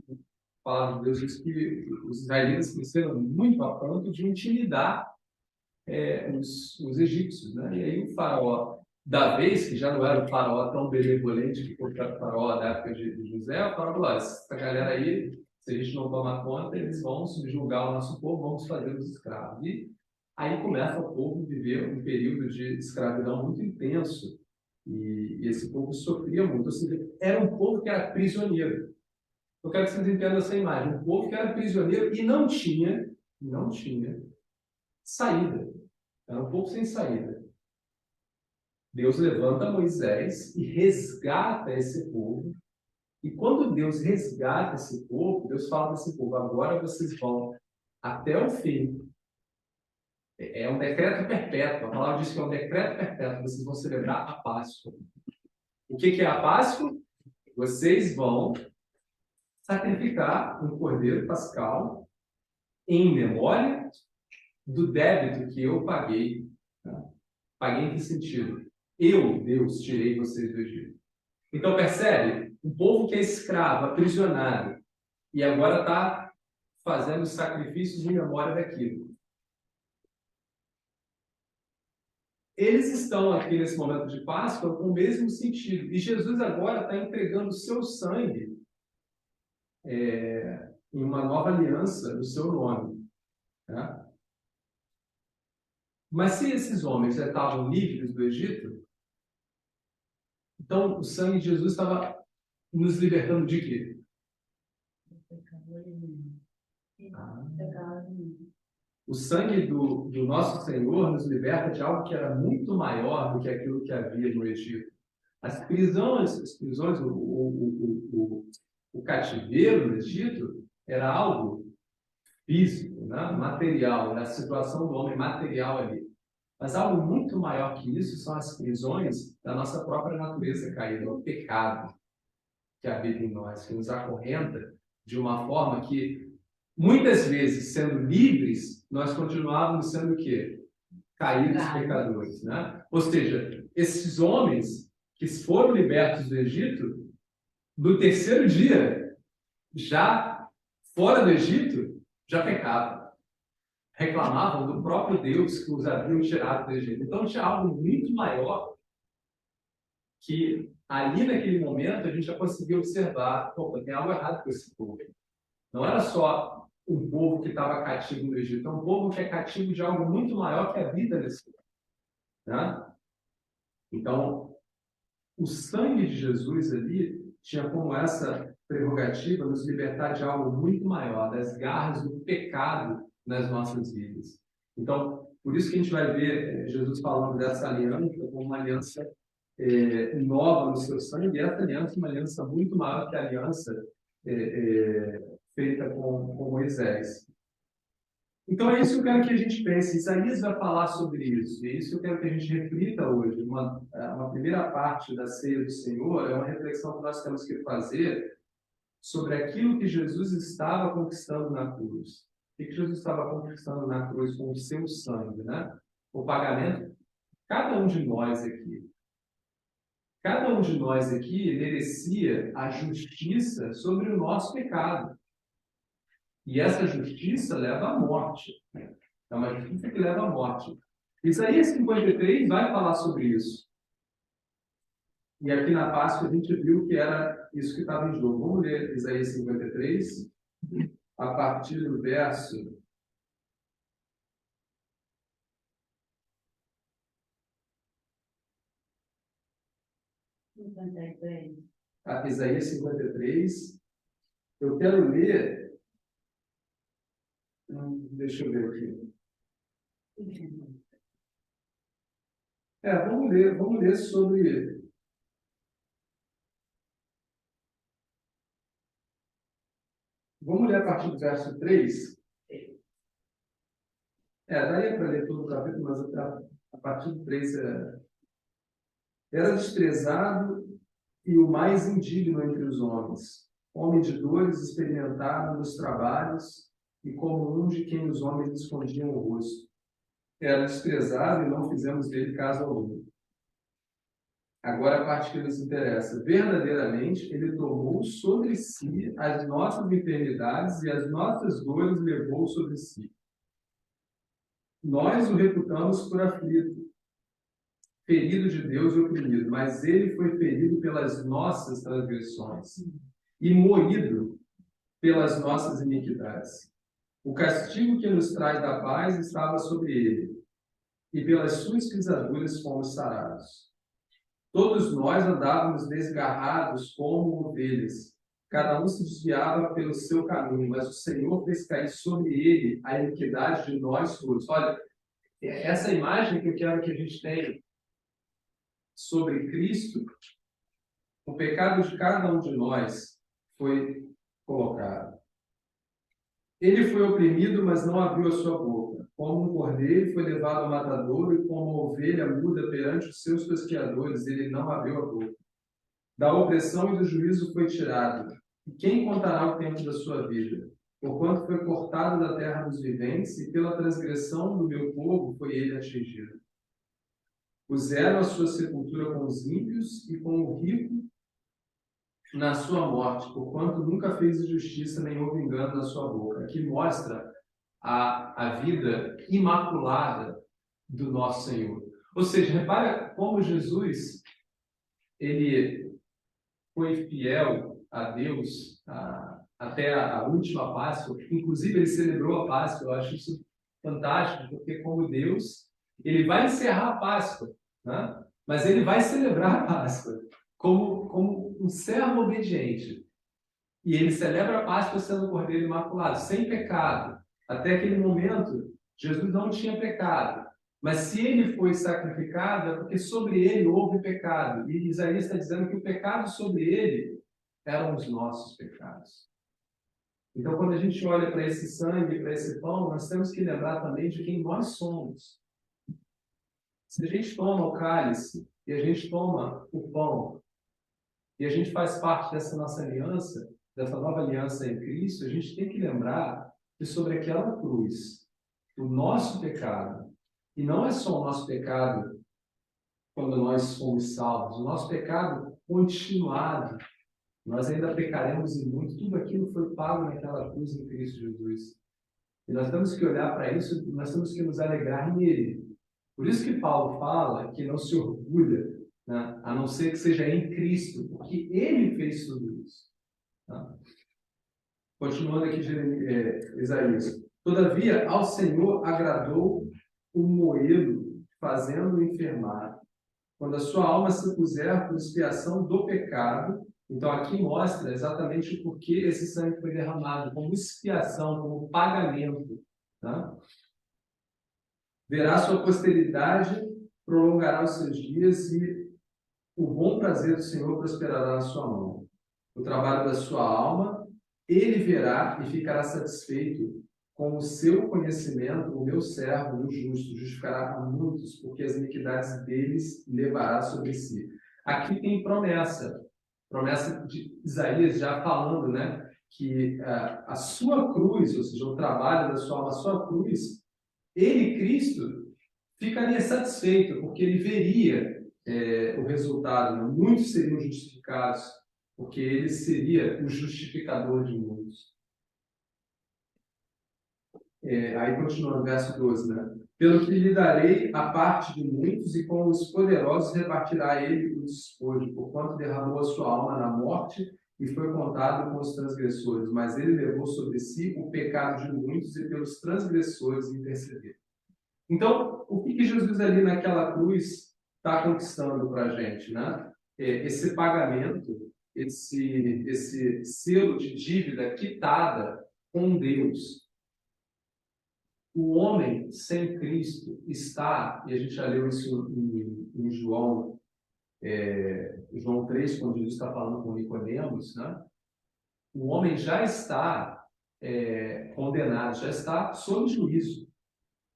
Speaker 4: A palavra de Deus diz que os israelitas cresceram muito a ponto de intimidar os egípcios, né? E aí o faraó da vez, que já não era o faraó tão benevolente que foi o faraó da época de José, o faraó falou: essa galera aí, se a gente não tomar conta, eles vão subjugar o nosso povo, vamos fazê-los escravos. E aí começa o povo a viver um período de escravidão muito intenso, e esse povo sofria muito. Ou seja, era um povo que era prisioneiro. Eu quero que vocês entendam essa imagem. Um povo que era prisioneiro e não tinha saída. Era um povo sem saída. Deus levanta Moisés e resgata esse povo. E quando Deus resgata esse povo, Deus fala para esse povo: agora vocês vão até o fim. É um decreto perpétuo. A palavra diz que é um decreto perpétuo. Vocês vão celebrar a Páscoa. O que é a Páscoa? Vocês vão sacrificar um cordeiro pascal em memória do débito que eu paguei. Tá? Paguei em que sentido? Eu, Deus, tirei vocês do Egito. Então, percebe? Um povo que é escravo, aprisionado, e agora está fazendo sacrifícios em memória daquilo. Eles estão aqui nesse momento de Páscoa com o mesmo sentido. E Jesus agora está entregando o seu sangue em uma nova aliança no seu nome. Tá? Mas se esses homens já estavam livres do Egito, então o sangue de Jesus estava nos libertando de quê? O sangue do nosso Senhor nos liberta de algo que era muito maior do que aquilo que havia no Egito. As prisões, o cativeiro no Egito era algo físico, né? Material, era a situação do homem material ali. Mas algo muito maior que isso são as prisões da nossa própria natureza caída, o pecado que habita em nós, que nos acorrenta de uma forma que, muitas vezes, sendo livres, nós continuávamos sendo o quê? Caídos pecadores, né? Ou seja, esses homens que foram libertos do Egito, no terceiro dia, já fora do Egito, já pecavam. Reclamavam do próprio Deus que os haviam tirado do Egito. Então tinha algo muito maior que ali naquele momento a gente já conseguia observar: opa, tem algo errado com esse povo. Não era só um povo que estava cativo no Egito, é um povo que é cativo de algo muito maior que a vida desse povo. Né? Então, o sangue de Jesus ali tinha como essa prerrogativa nos libertar de algo muito maior, das garras do pecado nas nossas vidas. Então, por isso que a gente vai ver Jesus falando dessa aliança como uma aliança nova no seu sangue, e essa aliança é uma aliança muito maior que a aliança feita com Moisés. Então é isso que eu quero que a gente pense. Isaías vai falar sobre isso, e é isso que eu quero que a gente reflita hoje. Uma primeira parte da ceia do Senhor é uma reflexão que nós temos que fazer sobre aquilo que Jesus estava conquistando na cruz. O que Jesus estava conquistando na cruz com o seu sangue, né? O pagamento. Cada um de nós aqui merecia a justiça sobre o nosso pecado. E essa justiça leva à morte. É uma justiça que leva à morte. Isaías 53 vai falar sobre isso. E aqui na Páscoa a gente viu que era isso que estava em jogo. Vamos ler Isaías 53, a partir do verso
Speaker 2: 53.
Speaker 4: Isaías 53. Eu quero ler. Deixa eu ver aqui. Vamos ler sobre. Vamos ler a partir do verso 3. Daria para ler todo o capítulo, mas a partir do 3 era desprezado e o mais indigno entre os homens, homem de dores, experimentado nos trabalhos, e como um de quem os homens escondiam o rosto. Era desprezado e não fizemos dele caso algum. Agora a parte que nos interessa. Verdadeiramente, ele tomou sobre si as nossas enfermidades e as nossas dores levou sobre si. Nós o reputamos por aflito, ferido de Deus e oprimido, mas ele foi ferido pelas nossas transgressões e moído pelas nossas iniquidades. O castigo que nos traz da paz estava sobre ele, e pelas suas pisaduras fomos sarados. Todos nós andávamos desgarrados como ovelhas, cada um se desviava pelo seu caminho, mas o Senhor fez cair sobre ele a iniquidade de nós todos. Olha, essa imagem que eu quero que a gente tenha sobre Cristo, o pecado de cada um de nós foi colocado. Ele foi oprimido, mas não abriu a sua boca. Como um cordeiro foi levado ao matadouro, e como uma ovelha muda perante os seus tosqueadores, ele não abriu a boca. Da opressão e do juízo foi tirado. E quem contará o tempo da sua vida? Porquanto foi cortado da terra dos viventes, e pela transgressão do meu povo foi ele atingido. Puseram a sua sepultura com os ímpios e com o rico na sua morte, porquanto nunca fez injustiça nem houve engano na sua boca. Aqui mostra a vida imaculada do nosso Senhor. Ou seja, repara como Jesus ele foi fiel a Deus até a última Páscoa. Inclusive, ele celebrou a Páscoa. Eu acho isso fantástico, porque como Deus, ele vai encerrar a Páscoa, né? Mas ele vai celebrar a Páscoa como um servo obediente. E ele celebra a Páscoa sendo o Cordeiro Imaculado, sem pecado. Até aquele momento, Jesus não tinha pecado. Mas se ele foi sacrificado, é porque sobre ele houve pecado. E Isaías está dizendo que o pecado sobre ele eram os nossos pecados. Então, quando a gente olha para esse sangue, para esse pão, nós temos que lembrar também de quem nós somos. Se a gente toma o cálice e a gente toma o pão, e a gente faz parte dessa nossa aliança, dessa nova aliança em Cristo, a gente tem que lembrar que sobre aquela cruz, o nosso pecado, e não é só o nosso pecado quando nós fomos salvos, o nosso pecado continuado, nós ainda pecaremos e muito, tudo aquilo foi pago naquela cruz em Cristo Jesus. E nós temos que olhar para isso, nós temos que nos alegrar nele. Por isso que Paulo fala que não se orgulha, né? A não ser que seja em Cristo, porque ele fez tudo isso. Tá? Continuando aqui, Isaías. Todavia, ao Senhor agradou o moê-lo, fazendo-o enfermar. Quando a sua alma se puser por expiação do pecado, então aqui mostra exatamente por que esse sangue foi derramado, como expiação, como pagamento. Tá? Verá sua posteridade, prolongará os seus dias e o bom prazer do Senhor prosperará na sua mão. O trabalho da sua alma, ele verá e ficará satisfeito com o seu conhecimento, o meu servo, o justo, justificará a muitos, porque as iniquidades deles levará sobre si. Aqui tem promessa de Isaías já falando, né, que a sua cruz, ou seja, o trabalho da sua alma, a sua cruz, ele, Cristo, ficaria satisfeito, porque ele veria o resultado, né? Muitos seriam justificados, porque ele seria o justificador de muitos. Aí continua no verso 12, né? Pelo que lhe darei a parte de muitos, e com os poderosos repartirá ele o despojo, porquanto derramou a sua alma na morte e foi contado com os transgressores. Mas ele levou sobre si o pecado de muitos e pelos transgressores intercedeu. Então, o que Jesus ali naquela cruz está conquistando para a gente, né? Esse pagamento, esse selo de dívida quitada com Deus. O homem sem Cristo está, e a gente já leu isso em João 3, quando Jesus está falando com Nicodemos, né? O homem já está condenado, já está sob juízo.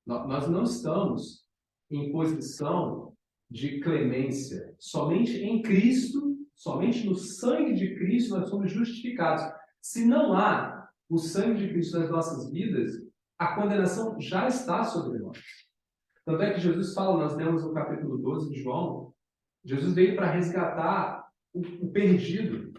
Speaker 4: Nós não estamos em posição de clemência. Somente em Cristo, somente no sangue de Cristo, nós somos justificados. Se não há o sangue de Cristo nas nossas vidas, a condenação já está sobre nós. Tanto é que Jesus fala, nós lemos no capítulo 12 de João, Jesus veio para resgatar o perdido,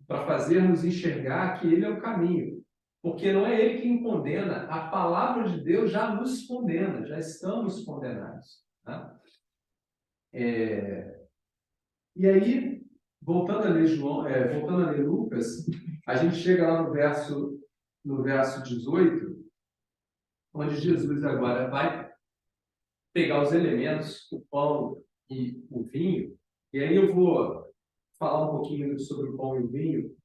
Speaker 4: para fazer-nos enxergar que Ele é o caminho. Porque não é Ele quem condena, a palavra de Deus já nos condena, já estamos condenados. Tá? E aí, voltando a ler Lucas, a gente chega lá no verso 18, onde Jesus agora vai pegar os elementos, o pão e o vinho, e aí eu vou falar um pouquinho sobre o pão e o vinho.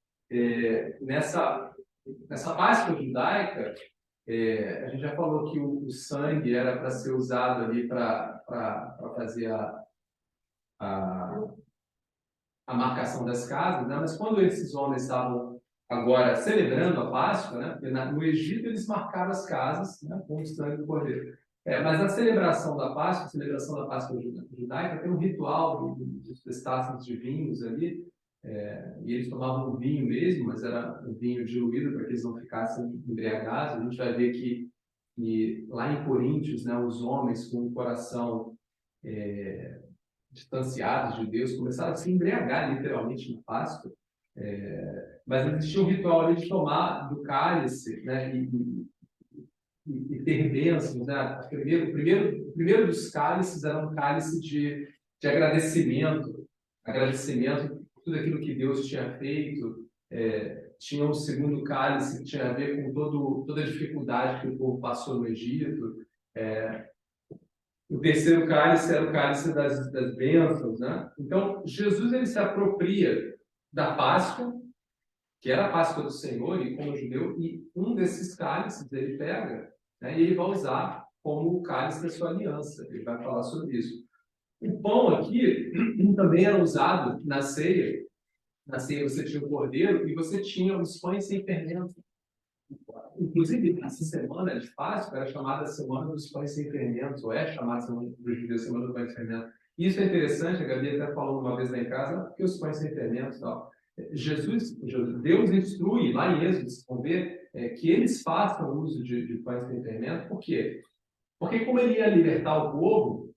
Speaker 4: Nessa Páscoa judaica, a gente já falou que o sangue era para ser usado ali para fazer a marcação das casas, né? Mas quando esses homens estavam agora celebrando a Páscoa, né? Porque no Egito eles marcaram as casas, né? Com o sangue do cordeiro. Mas a celebração da Páscoa judaica, tem um ritual dos taças de vinhos ali, e eles tomavam vinho mesmo, mas era um vinho diluído para que eles não ficassem embriagados. A gente vai ver que lá em Coríntios, né, os homens com o coração distanciados de Deus começaram a se embriagar literalmente na Páscoa. Mas existia um ritual ali de tomar do cálice, né, e ter bênçãos, né? O primeiro dos cálices era um cálice de agradecimento por tudo aquilo que Deus tinha feito. Tinha um segundo cálice que tinha a ver com toda a dificuldade que o povo passou no Egito. O terceiro cálice era o cálice das bênçãos, né? Então, Jesus ele se apropria da Páscoa, que era a Páscoa do Senhor, e como judeu, e um desses cálices ele pega, né, e ele vai usar como o cálice da sua aliança. Ele vai falar sobre isso. O pão aqui também era usado na ceia. Na ceia você tinha o cordeiro e você tinha os pães sem fermento. Inclusive, essa semana de Páscoa era chamada Semana dos Pães Sem Fermento, ou é chamada dos judeus Semana dos Pães Sem Fermento. Isso é interessante, a Gabi até falou uma vez lá em casa, porque os pães sem fermento e tal. Deus instrui lá em Êxodo, vão ver, que eles façam uso de pães sem fermento. Por quê? Porque como ele ia libertar o povo,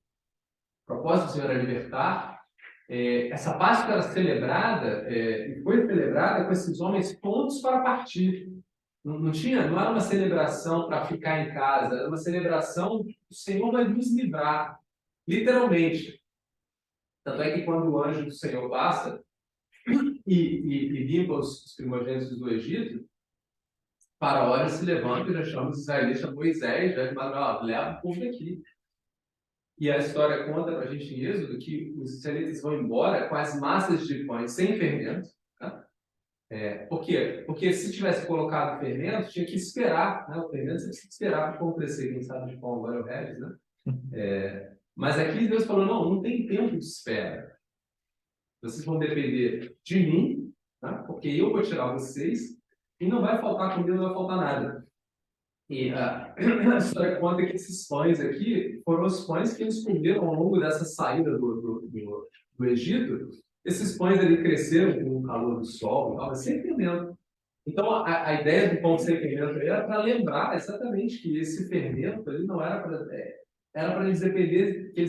Speaker 4: o propósito do Senhor era libertar, essa Páscoa era celebrada, e foi celebrada com esses homens prontos para partir. Não era uma celebração para ficar em casa, era uma celebração, o Senhor vai nos livrar, literalmente. Tanto é que quando o anjo do Senhor passa e limpa os primogênitos do Egito, Faraó se levanta e já chama os israelitas, Moisés, já fala, leva o povo daqui. E a história conta para a gente em Êxodo que os israelitas vão embora com as massas de pães sem fermento. Tá? Por quê? Porque se tivesse colocado fermento, tinha que esperar, né? O fermento você precisa esperar para o pão crescer. Quem sabe de pão agora é o Regis, né? Mas aqui Deus falou, não tem tempo de espera. Vocês vão depender de mim, tá? Porque eu vou tirar vocês e não vai faltar comida, não vai faltar nada. E a história conta que esses pães aqui foram os pães que eles comeram ao longo dessa saída do Egito. Esses pães ali cresceram com o calor do sol, estava sem fermento. Então a ideia do pão sem fermento era para lembrar exatamente que esse fermento ele não era para eles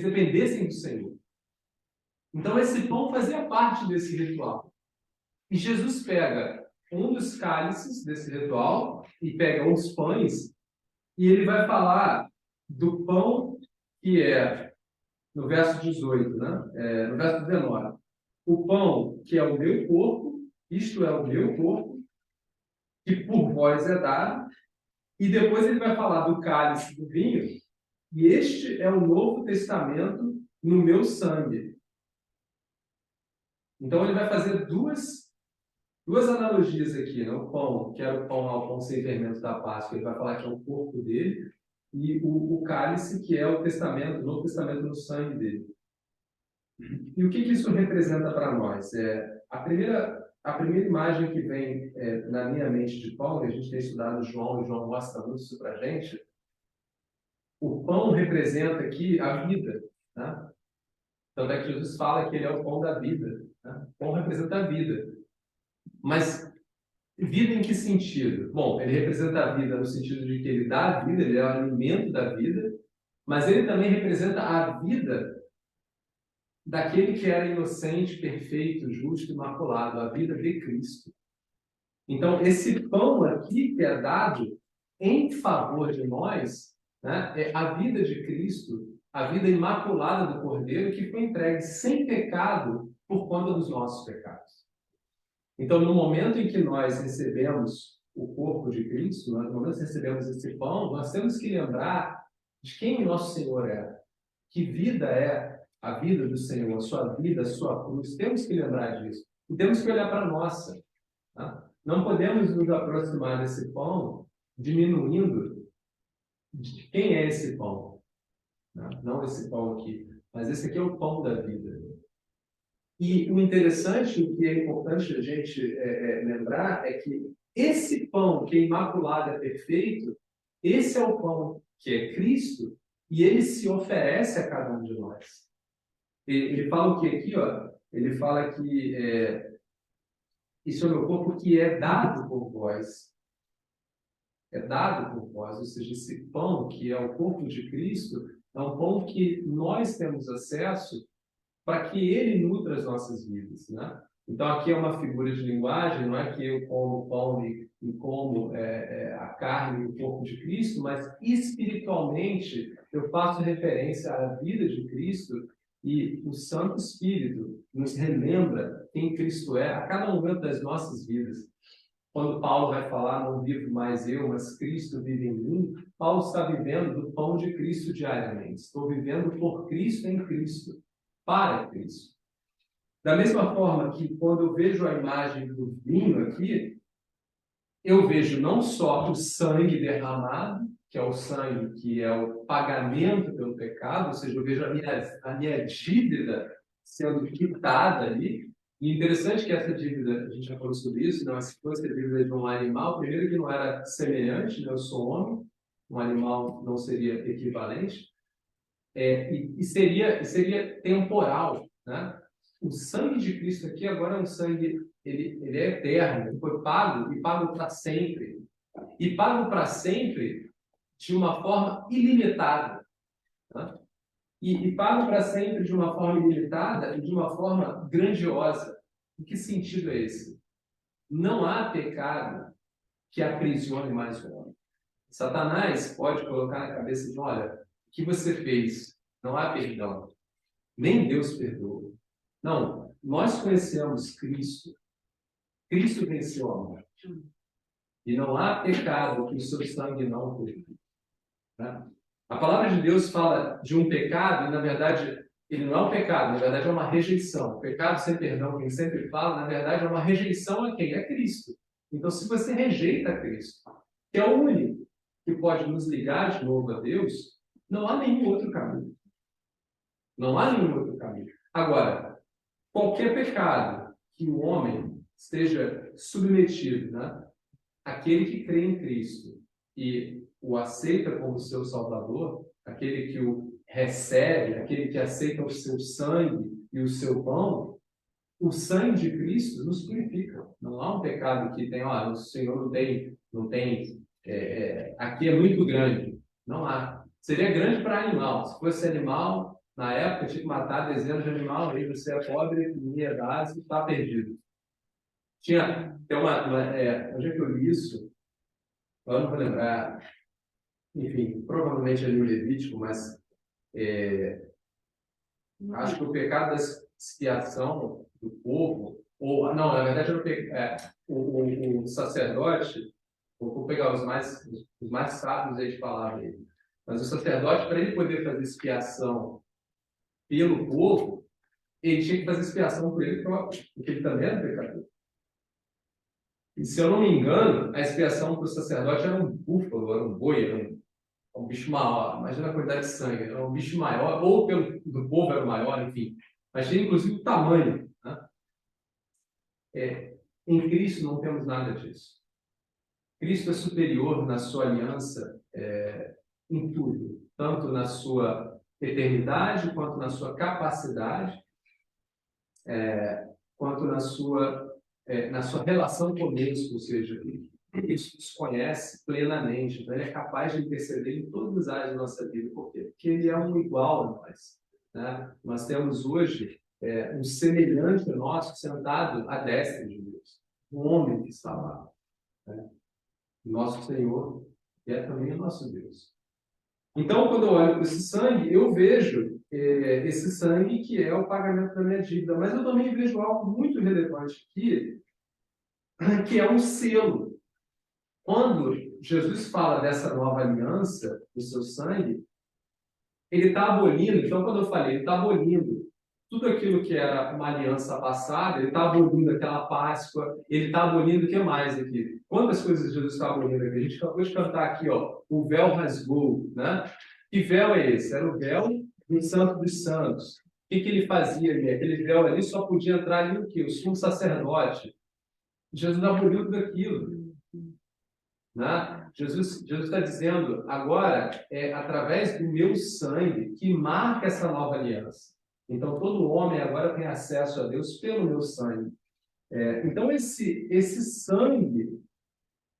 Speaker 4: dependessem do Senhor. Então esse pão fazia parte desse ritual. E Jesus pega um dos cálices desse ritual e pega os pães E ele vai falar do pão que é, no verso 18, né? No verso 19. O pão que é o meu corpo, isto é o meu corpo, que por vós é dado. E depois ele vai falar do cálice do vinho, e este é o Novo Testamento no meu sangue. Então ele vai fazer duas analogias aqui, né? O pão, que era o pão ao pão sem fermento da Páscoa, ele vai falar que é o corpo dele, e o cálice, que é o testamento, o Novo Testamento no sangue dele. E o que isso representa para nós? A primeira imagem que vem na minha mente de pão, e a gente tem estudado João, e João mostra muito isso para a gente, o pão representa aqui a vida. Né? Tanto é que Jesus fala que ele é o pão da vida. Né? O pão representa a vida. Mas vida em que sentido? Bom, ele representa a vida no sentido de que ele dá a vida, ele é o alimento da vida, mas ele também representa a vida daquele que era inocente, perfeito, justo, imaculado, a vida de Cristo. Então, esse pão aqui que é dado em favor de nós, né, é a vida de Cristo, a vida imaculada do Cordeiro, que foi entregue sem pecado por conta dos nossos pecados. Então, no momento em que nós recebemos o corpo de Cristo, no momento que recebemos esse pão, nós temos que lembrar de quem o nosso Senhor é, que vida é a vida do Senhor, a sua vida, a sua cruz. Temos que lembrar disso. E temos que olhar para a nossa. Tá? Não podemos nos aproximar desse pão diminuindo de quem é esse pão. Não esse pão aqui, mas esse aqui é o pão da vida. E o interessante, o que é importante a gente lembrar, é que esse pão que é imaculado, é perfeito, esse é o pão que é Cristo, e ele se oferece a cada um de nós. Ele fala o que aqui? Ó? Ele fala que isso é o meu corpo que é dado por vós. É dado por vós, ou seja, esse pão que é o corpo de Cristo, é um pão que nós temos acesso para que ele nutra as nossas vidas, né? Então, aqui é uma figura de linguagem, não é que eu como o pão e como a carne e o corpo de Cristo, mas espiritualmente eu faço referência à vida de Cristo e o Santo Espírito nos relembra quem Cristo é a cada momento das nossas vidas. Quando Paulo vai falar, não vivo mais eu, mas Cristo vive em mim, Paulo está vivendo do pão de Cristo diariamente. Estou vivendo por Cristo em Cristo, para Cristo. Da mesma forma que quando eu vejo a imagem do vinho aqui, eu vejo não só o sangue derramado, que é o sangue que é o pagamento pelo pecado, ou seja, eu vejo a minha dívida sendo quitada ali. E interessante que essa dívida, a gente já falou sobre isso, não, se fosse a dívida de um animal, primeiro que não era semelhante, né? Eu sou homem, um animal não seria equivalente, e seria temporal, né? O sangue de Cristo aqui agora é um sangue, ele é eterno, ele foi pago e pago para sempre. E pago para sempre de uma forma ilimitada. Né? E pago para sempre de uma forma ilimitada e de uma forma grandiosa. Em que sentido é esse? Não há pecado que aprisione mais o homem. Satanás pode colocar na cabeça de, olha, o que você fez? Não há perdão. Nem Deus perdoa. Não, nós conhecemos Cristo. Cristo venceu a morte. E não há pecado que o seu sangue não purifique. Né? A palavra de Deus fala de um pecado, e na verdade ele não é um pecado, na verdade é uma rejeição. O pecado sem perdão, quem sempre fala, na verdade é uma rejeição a quem? É Cristo. Então, se você rejeita Cristo, que é o único que pode nos ligar de novo a Deus, não há nenhum outro caminho. Não há nenhum outro caminho. Agora, qualquer pecado que o homem esteja submetido, né? Aquele que crê em Cristo e o aceita como seu Salvador, aquele que o recebe, aquele que aceita o seu sangue e o seu pão, o sangue de Cristo nos purifica. Não há um pecado que tem, o Senhor não tem aqui é muito grande. Não há. Seria grande para animal. Se fosse animal, na época, tinha que matar dezenas de animais, aí você é pobre, ninguém dá, você está perdido. Tem onde é que eu li isso? Eu não vou lembrar. enfim, provavelmente ali o Levítico, mas acho que o pecado da expiação do povo, ou não, na verdade o sacerdote, vou pegar os mais sábios aí de palavra aí, mas o sacerdote, para ele poder fazer expiação pelo povo, ele tinha que fazer expiação por ele próprio, porque ele também era pecador. E se eu não me engano, a expiação para o sacerdote era um búfalo, era um boi, era um bicho maior. Imagina a quantidade de sangue, era um bicho maior, ou pelo do povo era o maior, enfim. Mas tinha inclusive o tamanho. Né? Em Cristo não temos nada disso. Cristo é superior na sua aliança em tudo, tanto na sua eternidade, quanto na sua capacidade, quanto na sua relação conosco, ou seja, ele nos conhece plenamente, então ele é capaz de interceder em todas as áreas da nossa vida. Por quê? Porque ele é um igual a nós. Né? Nós temos hoje um semelhante nosso sentado à destra de Deus, um homem que está lá, né? Nosso Senhor, que é também o nosso Deus. Então, quando eu olho para esse sangue, eu vejo esse sangue que é o pagamento da minha dívida, mas eu também vejo algo muito relevante aqui, que é um selo. Quando Jesus fala dessa nova aliança, do seu sangue, ele está abolindo, então quando eu falei, ele está abolindo tudo aquilo que era uma aliança passada, ele está abolindo aquela Páscoa, ele está abolindo o que mais aqui? Quantas coisas Jesus está abolindo aqui? A gente acabou de cantar aqui, ó, o véu rasgou, né? Que véu é esse? Era o véu do Santo dos Santos. O que ele fazia ali? Aquele véu ali só podia entrar ali o quê? O sumo sacerdote. Jesus aboliu tudo aquilo. Né? Jesus está dizendo, agora é através do meu sangue que marca essa nova aliança. Então, todo homem agora tem acesso a Deus pelo meu sangue. Então, esse sangue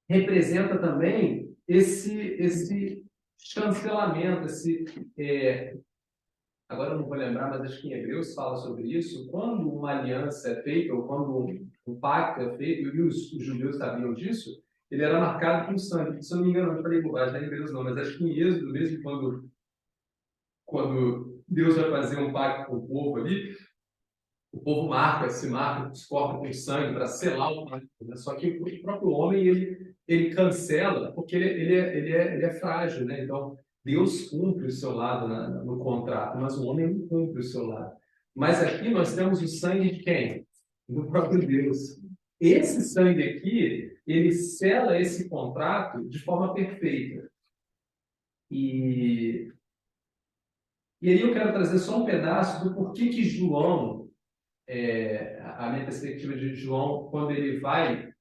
Speaker 4: representa também esse chancelamento, agora eu não vou lembrar, mas acho que em Hebreus fala sobre isso, quando uma aliança é feita, ou quando um pacto é feito, e os judeus sabiam disso, ele era marcado com sangue. Se eu não me engano, não falei bobagem, não é em Hebreus não, mas acho que em Êxodo mesmo, quando Deus vai fazer um pacto com o povo ali, o povo se marca, se corta com sangue para selar o pacto. Né? Só que o próprio homem, ele cancela, porque ele é frágil, né? Então, Deus cumpre o seu lado no contrato, mas o homem não cumpre o seu lado. Mas aqui nós temos o sangue de quem? Do próprio Deus. Esse sangue aqui, ele sela esse contrato de forma perfeita. E aí eu quero trazer só um pedaço do porquê que João, a minha perspectiva de João, quando ele vai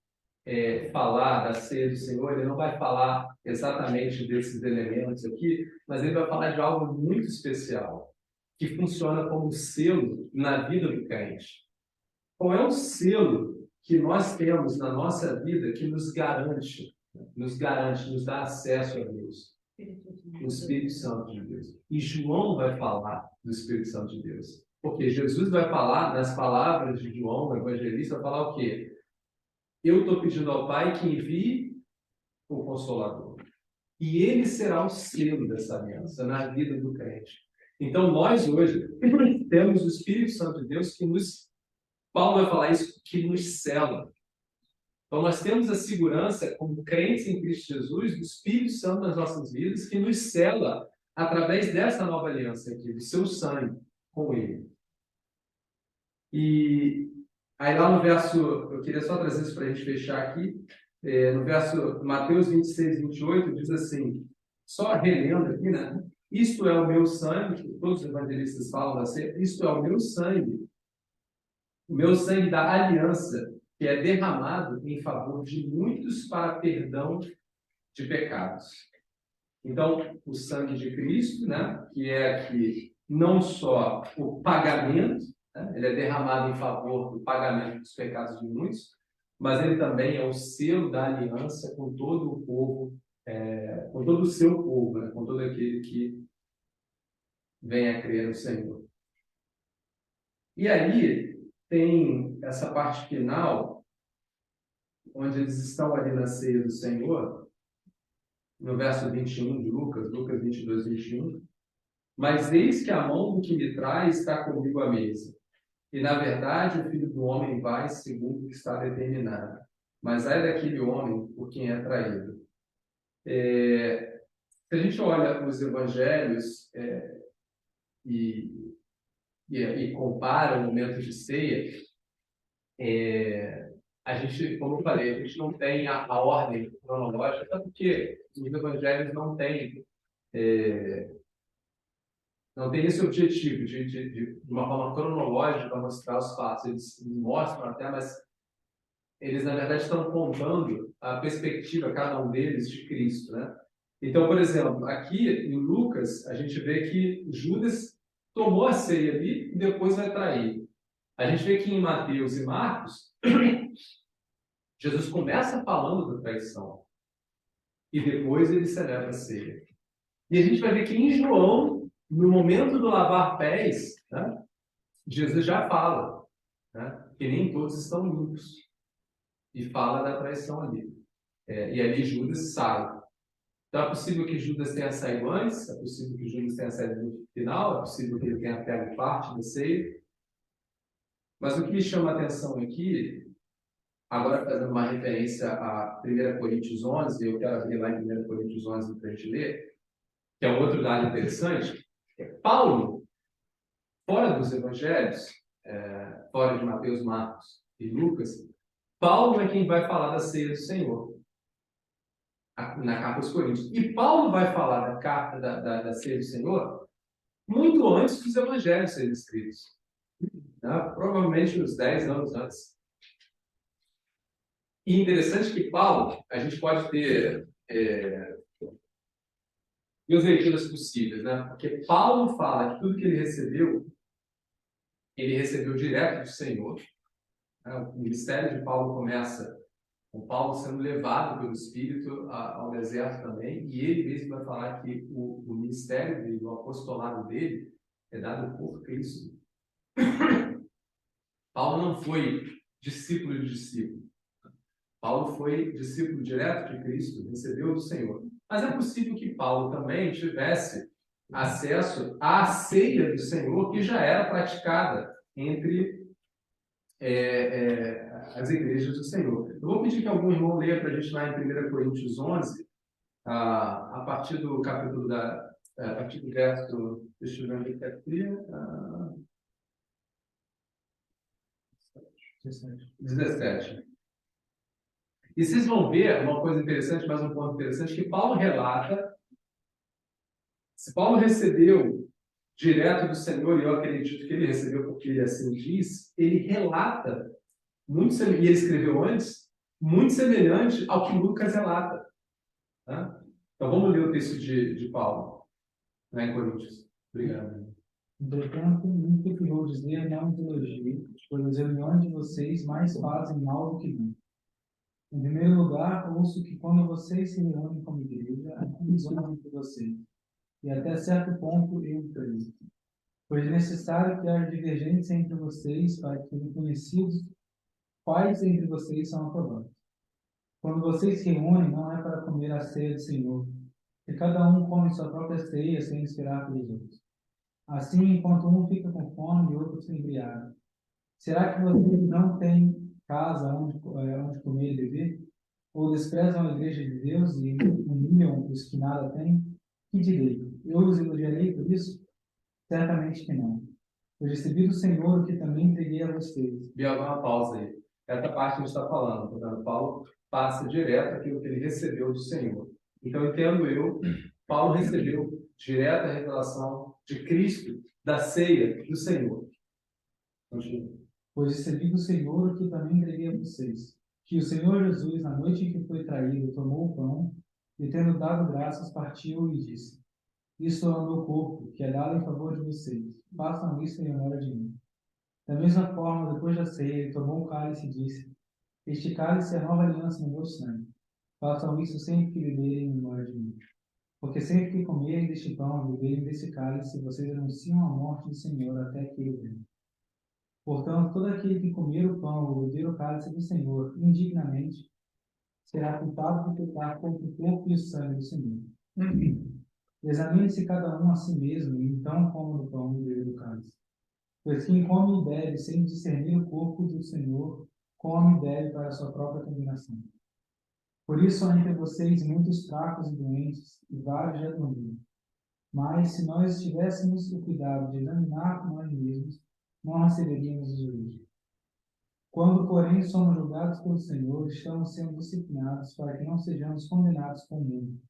Speaker 4: falar da ceia do Senhor, ele não vai falar exatamente desses elementos aqui, mas ele vai falar de algo muito especial, que funciona como selo na vida do crente. Qual é o selo que nós temos na nossa vida que nos garante, nos dá acesso a Deus? O Espírito Santo de Deus. E João vai falar do Espírito Santo de Deus. Porque Jesus vai falar, nas palavras de João, o evangelista, vai falar o quê? Eu estou pedindo ao Pai que envie o Consolador. E ele será o selo dessa aliança na vida do crente. Então, nós hoje temos o Espírito Santo de Deus que Paulo vai falar isso, que nos sela. Então, nós temos a segurança, como crentes em Cristo Jesus, do Espírito Santo nas nossas vidas, que nos sela através dessa nova aliança aqui, do seu sangue com Ele. E aí lá no verso, eu queria só trazer isso para a gente fechar aqui, no verso Mateus 26, 28, diz assim, só relendo aqui, né? Isto é o meu sangue, todos os evangelistas falam assim, isto é o meu sangue da aliança, que é derramado em favor de muitos para perdão de pecados. Então, o sangue de Cristo, né, que é aqui não só o pagamento, né, ele é derramado em favor do pagamento dos pecados de muitos, mas ele também é o selo da aliança com todo o povo, com todo o seu povo, né, com todo aquele que vem a crer no Senhor. E aí tem essa parte final, onde eles estão ali na ceia do Senhor, no verso 21 de Lucas, Lucas 22, 21. Mas eis que a mão do que me traz está comigo à mesa. E, na verdade, o Filho do Homem vai segundo o que está determinado. Mas ai daquele homem por quem é traído. Se a gente olha os evangelhos e compara o momento de ceia, a gente, como eu falei, a gente não tem a ordem cronológica, até porque os evangelhos não tem esse objetivo de uma forma cronológica mostrar os fatos. Eles mostram até, mas eles, na verdade, estão contando a perspectiva, cada um deles, de Cristo, né? Então, por exemplo, aqui em Lucas, a gente vê que Judas tomou a ceia ali e depois vai trair. A gente vê que em Mateus e Marcos, Jesus começa falando da traição e depois ele celebra a ceia. E a gente vai ver que em João, no momento do lavar pés, né, Jesus já fala, né, que nem todos estão limpos e fala da traição ali. E ali Judas sai. Então é possível que Judas tenha saído antes, é possível que Judas tenha saído no final, é possível que ele tenha pego parte da ceia. Mas o que me chama a atenção aqui, agora fazendo uma referência a 1 Coríntios 11, eu quero abrir lá em 1 Coríntios 11 para a gente ler, que é um outro dado interessante. Paulo, fora dos evangelhos, fora de Mateus, Marcos e Lucas, Paulo é quem vai falar da ceia do Senhor na carta aos Coríntios. E Paulo vai falar da carta da ceia do Senhor muito antes dos evangelhos serem escritos. Né? Provavelmente uns 10 anos antes. E interessante que Paulo, a gente pode ter duas leituras possíveis, né? Porque Paulo fala que tudo que ele recebeu direto do Senhor. Né? O ministério de Paulo começa com Paulo sendo levado pelo Espírito ao deserto também, e ele mesmo vai falar que o ministério dele, o apostolado dele, é dado por Cristo. Paulo não foi discípulo de discípulo. Paulo foi discípulo direto de Cristo, recebeu do Senhor. Mas é possível que Paulo também tivesse acesso à ceia do Senhor, que já era praticada entre as igrejas do Senhor. Eu vou pedir que algum irmão leia para a gente lá em 1 Coríntios 11, a partir do capítulo a partir do verso, deixa eu ver onde é que é, 17. E vocês vão ver uma coisa interessante, mais um ponto interessante, que Paulo relata, se Paulo recebeu direto do Senhor, e eu acredito que ele recebeu porque ele assim diz, ele relata, e ele escreveu antes, muito semelhante ao que Lucas relata. Tá? Então vamos ler o texto de Paulo, lá em Coríntios. Obrigado.
Speaker 3: Entretanto, nunca que vou dizer não de elogio, pois as reuniões de vocês mais fazem mal do que bem. Em primeiro lugar, ouço que quando vocês se reúnem como igreja, há divisão entre vocês, e até certo ponto eu creio. Pois é necessário que haja divergência entre vocês para que sejam conhecidos quais entre vocês são aprovados. Quando vocês se reúnem, não é para comer a ceia do Senhor, e cada um come sua própria ceia sem esperar pelos outros. Assim, enquanto um fica com fome e outro se embriaga. Será que vocês não têm casa onde comer e beber? Ou desprezam a igreja de Deus e humilham os que nada têm? Que direi? Eu os elogiarei por isso? Certamente que não. Eu recebi do Senhor o que também entreguei a vocês.
Speaker 4: Vi alguma pausa aí. Essa parte que a gente está falando, portanto, Paulo passa direto aquilo que ele recebeu do Senhor. Então, entendo eu, Paulo recebeu direto a revelação de Cristo, da ceia do Senhor. Continua.
Speaker 3: Pois recebi do Senhor o que também entreguei a vocês. Que o Senhor Jesus, na noite em que foi traído, tomou o pão e, tendo dado graças, partiu e disse: Isso é o meu corpo, que é dado em favor de vocês. Façam isso em memória de mim. Da mesma forma, depois da ceia, ele tomou o cálice e disse: Este cálice é a nova aliança no meu sangue. Façam isso sempre que beberem em memória de mim. Porque sempre que comerem deste pão e beberem desse cálice, vocês anunciam a morte do Senhor até que ele venha. Portanto, todo aquele que comer o pão ou beber o cálice do Senhor indignamente será culpado por pecar contra o corpo e o sangue do Senhor. Examine-se cada um a si mesmo, e então coma do pão e beba do cálice. Pois quem come e bebe sem discernir o corpo do Senhor, come e bebe para a sua própria condenação. Por isso há entre vocês muitos fracos e doentes, e vários já dormiram. Mas se nós tivéssemos o cuidado de examinar nós mesmos, não receberíamos o juízo. Quando, porém, somos julgados pelo Senhor, estamos sendo disciplinados para que não sejamos condenados com o mundo.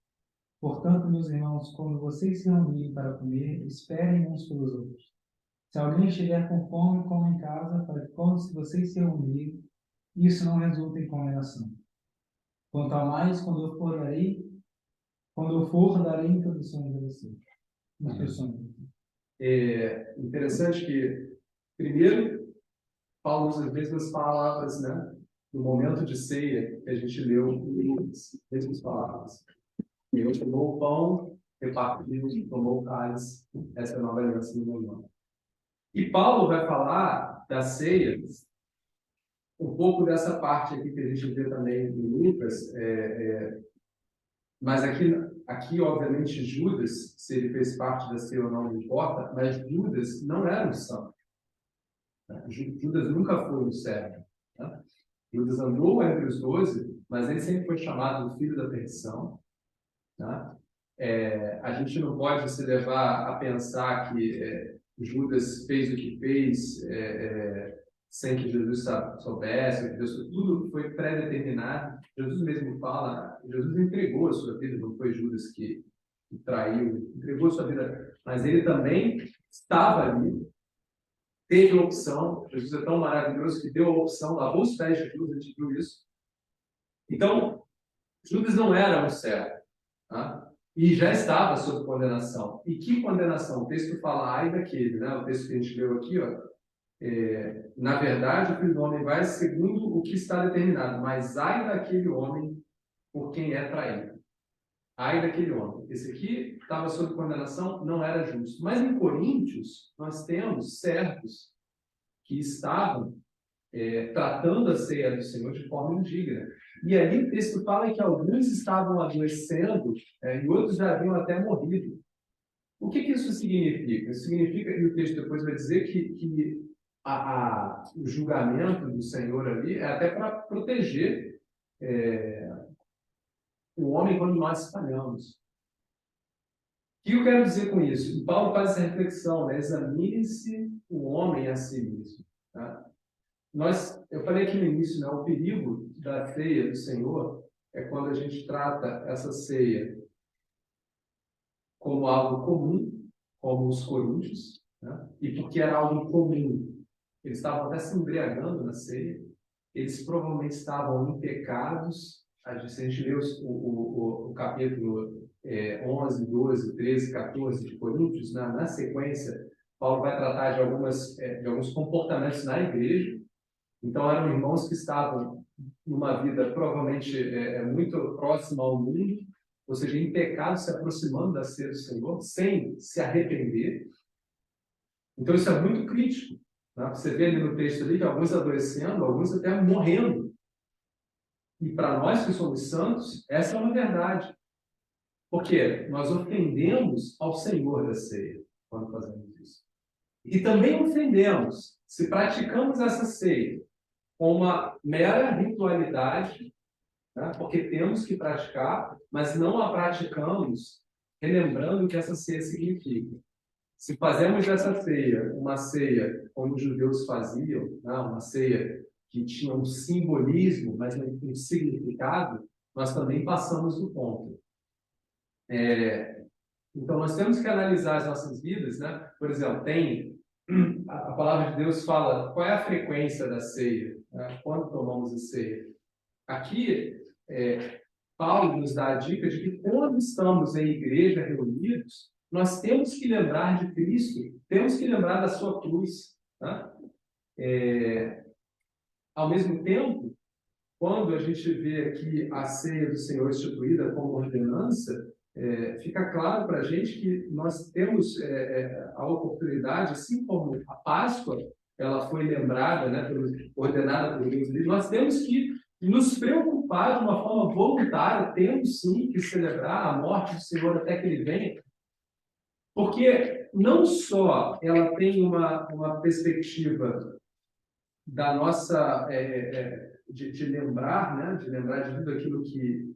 Speaker 3: Portanto, meus irmãos, quando vocês se reunirem para comer, esperem uns pelos outros. Se alguém estiver com fome, coma em casa, para que quando vocês se reunirem, isso não resulte em condenação. Quanto a mais, quando eu for, darei instruções a vocês.
Speaker 4: É interessante que, primeiro, Paulo usa as mesmas palavras, né? No momento de ceia, que a gente leu as mesmas palavras. Deus tomou o pão, repartiu, tomou o cálice, essa é a nova aliança no meu nome. E Paulo vai falar da ceia, um pouco dessa parte aqui que a gente vê também em Lucas, mas aqui, obviamente, Judas, se ele fez parte da ceia ou não, não importa, mas Judas não era um santo. Judas nunca foi um servo. Né? Judas andou entre os 12, mas ele sempre foi chamado de filho da perdição. Né? A gente não pode se levar a pensar que Judas fez o que fez sem que Jesus soubesse, que Deus, tudo foi pré-determinado. Jesus mesmo fala, Jesus entregou a sua vida, não foi Judas que traiu, entregou a sua vida, mas ele também estava ali, teve a opção. Jesus é tão maravilhoso que deu a opção, lavou os pés de Judas, a gente viu isso. Então, Judas não era um servo, tá? E já estava sob condenação. E que condenação? O texto fala, ai daquele, né? O texto que a gente leu aqui, ó. Na verdade, o filho do homem vai segundo o que está determinado, mas ai daquele homem por quem é traído. Ai daquele homem. Esse aqui estava sob condenação, não era justo. Mas em Coríntios, nós temos servos que estavam tratando a ceia do Senhor de forma indigna. E ali o texto fala que alguns estavam adoecendo e outros já haviam até morrido. O que isso significa? Isso significa, e o texto depois vai dizer que o julgamento do Senhor ali é até para proteger o homem quando nós falhamos. O que eu quero dizer com isso? E Paulo faz essa reflexão, né? Examine-se o homem a si mesmo. Tá? Eu falei aqui no início, né? O perigo da ceia do Senhor é quando a gente trata essa ceia como algo comum, como os coríntios, né? E porque era algo comum, eles estavam até se embriagando na ceia, eles provavelmente estavam em pecados. Se a gente lê o capítulo 11, 12, 13, 14 de Coríntios, na sequência, Paulo vai tratar de alguns comportamentos na igreja. Então, eram irmãos que estavam numa vida provavelmente muito próxima ao mundo, ou seja, em pecado, se aproximando da ceia do Senhor, sem se arrepender. Então, isso é muito crítico. Né? Você vê ali no texto ali que alguns adoecendo, alguns até morrendo. E para nós que somos santos, essa é uma verdade. Porque nós ofendemos ao Senhor da ceia quando fazemos isso. E também ofendemos se praticamos essa ceia com uma mera ritualidade, né? Porque temos que praticar, mas não a praticamos relembrando o que essa ceia significa. Se fazemos dessa ceia uma ceia como os judeus faziam, né? Uma ceia que tinha um simbolismo, mas não um significado, nós também passamos do ponto. Então, nós temos que analisar as nossas vidas, né? Por exemplo, a palavra de Deus fala qual é a frequência da ceia, né? Quando tomamos a ceia. Aqui, Paulo nos dá a dica de que quando estamos em igreja reunidos, nós temos que lembrar de Cristo, temos que lembrar da sua cruz. Né? Ao mesmo tempo, quando a gente vê aqui a ceia do Senhor instituída como ordenança, fica claro para a gente que nós temos a oportunidade, assim como a Páscoa ela foi lembrada, né, ordenada por Deus, nós temos que nos preocupar de uma forma voluntária, temos sim que celebrar a morte do Senhor até que Ele venha, porque não só ela tem uma perspectiva da nossa de lembrar, né, de lembrar de tudo aquilo que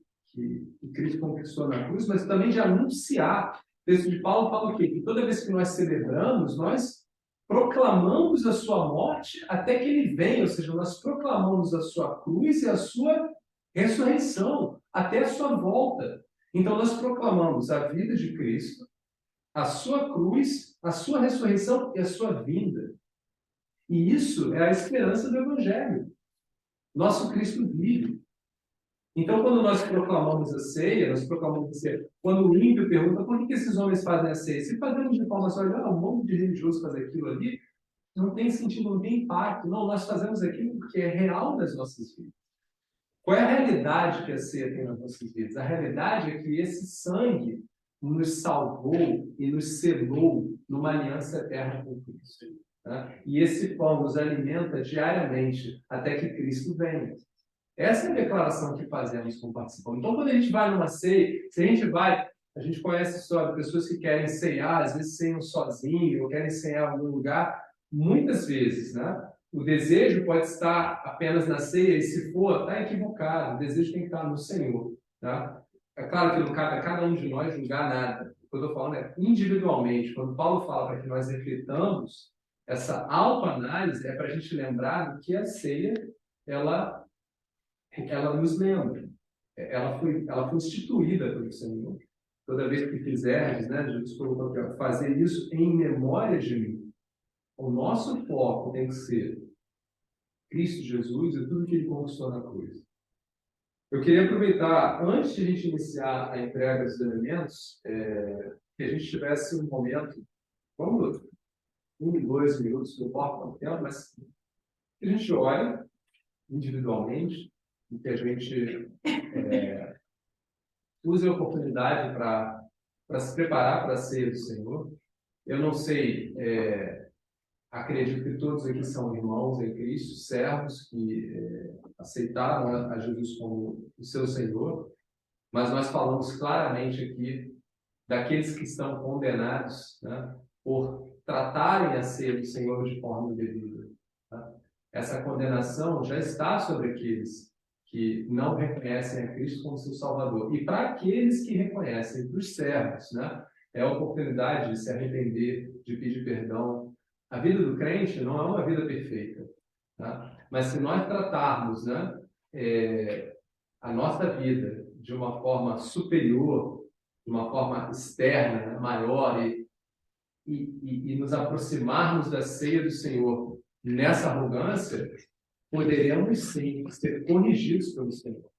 Speaker 4: Cristo conquistou na cruz, mas também de anunciar. O texto de Paulo fala o quê? Que toda vez que nós celebramos, nós proclamamos a sua morte até que ele venha, ou seja, nós proclamamos a sua cruz e a sua ressurreição até a sua volta. Então nós proclamamos a vida de Cristo, a sua cruz, a sua ressurreição e a sua vinda. E isso é a esperança do Evangelho. Nosso Cristo vive. Então, quando nós proclamamos a ceia, nós proclamamos a ceia. Quando o ímpio pergunta por que esses homens fazem a ceia, se fazemos de forma só, um monte de religioso fazer aquilo ali, não tem sentido, não tem impacto. Não, nós fazemos aquilo porque é real nas nossas vidas. Qual é a realidade que a ceia tem nas nossas vidas? A realidade é que esse sangue nos salvou e nos selou numa aliança eterna com Cristo. Né? E esse pão nos alimenta diariamente até que Cristo venha. Essa é a declaração que fazemos como participamos. Então, quando a gente vai numa ceia, se a gente conhece a história de pessoas que querem ceiar, às vezes ceiam sozinho, ou querem ceiar em algum lugar, muitas vezes, né? O desejo pode estar apenas na ceia, e se for, está equivocado. O desejo tem que estar no Senhor. Tá? É claro que não cabe a cada um de nós julgar nada. O que eu estou falando é individualmente. Quando Paulo fala para que nós reflitamos, essa autoanálise é para a gente lembrar que a ceia, ela nos lembra. Ela foi instituída pelo Senhor. Toda vez que fizerdes, né, Jesus colocou aqui, fazer isso em memória de mim. O nosso foco tem que ser Cristo Jesus e tudo que Ele conquistou na cruz. Eu queria aproveitar, antes de a gente iniciar a entrega dos elementos, que a gente tivesse um momento, vamos 1, 2 minutos, não importa quanto tempo, mas que a gente olha individualmente e que a gente use a oportunidade para se preparar para a ceia do Senhor. Eu não sei, acredito que todos aqui são irmãos em Cristo, servos que aceitaram a Jesus como o seu Senhor, mas nós falamos claramente aqui daqueles que estão condenados, né, por tratarem a ceia do Senhor de forma indevida. Tá? Essa condenação já está sobre aqueles que não reconhecem a Cristo como seu Salvador. E para aqueles que reconhecem, para os servos, né, é a oportunidade de se arrepender, de pedir perdão. A vida do crente não é uma vida perfeita. Tá? Mas se nós tratarmos, né, a nossa vida de uma forma superior, de uma forma externa, né, maior, e nos aproximarmos da ceia do Senhor nessa arrogância, poderemos sim ser corrigidos pelo Senhor.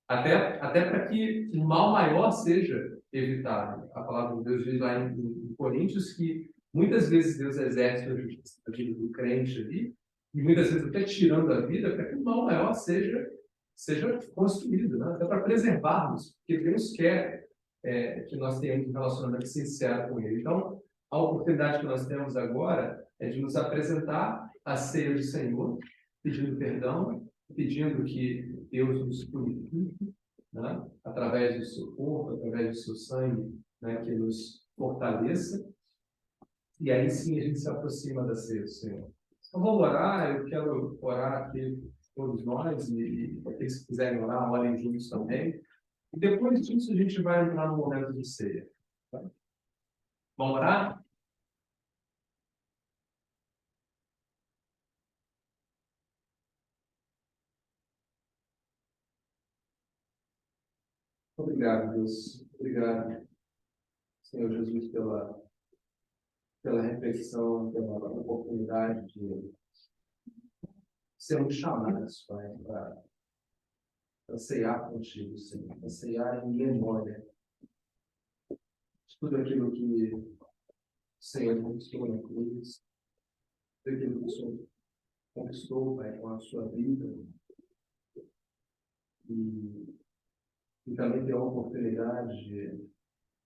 Speaker 4: Até para que o mal maior seja evitado. A palavra de Deus diz lá em Coríntios que muitas vezes Deus exerce a justiça na vida do crente ali, e muitas vezes até tirando a vida, para que o mal maior seja construído, né? Até para preservarmos, porque Deus quer que nós tenhamos um relacionamento sincero com Ele. Então, a oportunidade que nós temos agora é de nos apresentar à ceia do Senhor, pedindo perdão, pedindo que Deus nos purifique, né? Através do seu corpo, através do seu sangue, né? Que nos fortaleça. E aí sim a gente se aproxima da ceia do Senhor. Então vamos orar, eu quero orar aqui todos nós, e aqueles que quiserem orar, orem juntos também. E depois disso a gente vai entrar no momento de ceia. Tá? Vamos orar? Obrigado, Deus. Obrigado, Senhor Jesus, pela reflexão, pela oportunidade de sermos chamados, Pai, para ceiar contigo, Senhor, para ceiar em memória de tudo aquilo que o Senhor conquistou na cruz, tudo aquilo que o Senhor conquistou, Pai, com a sua vida, e também ter a oportunidade de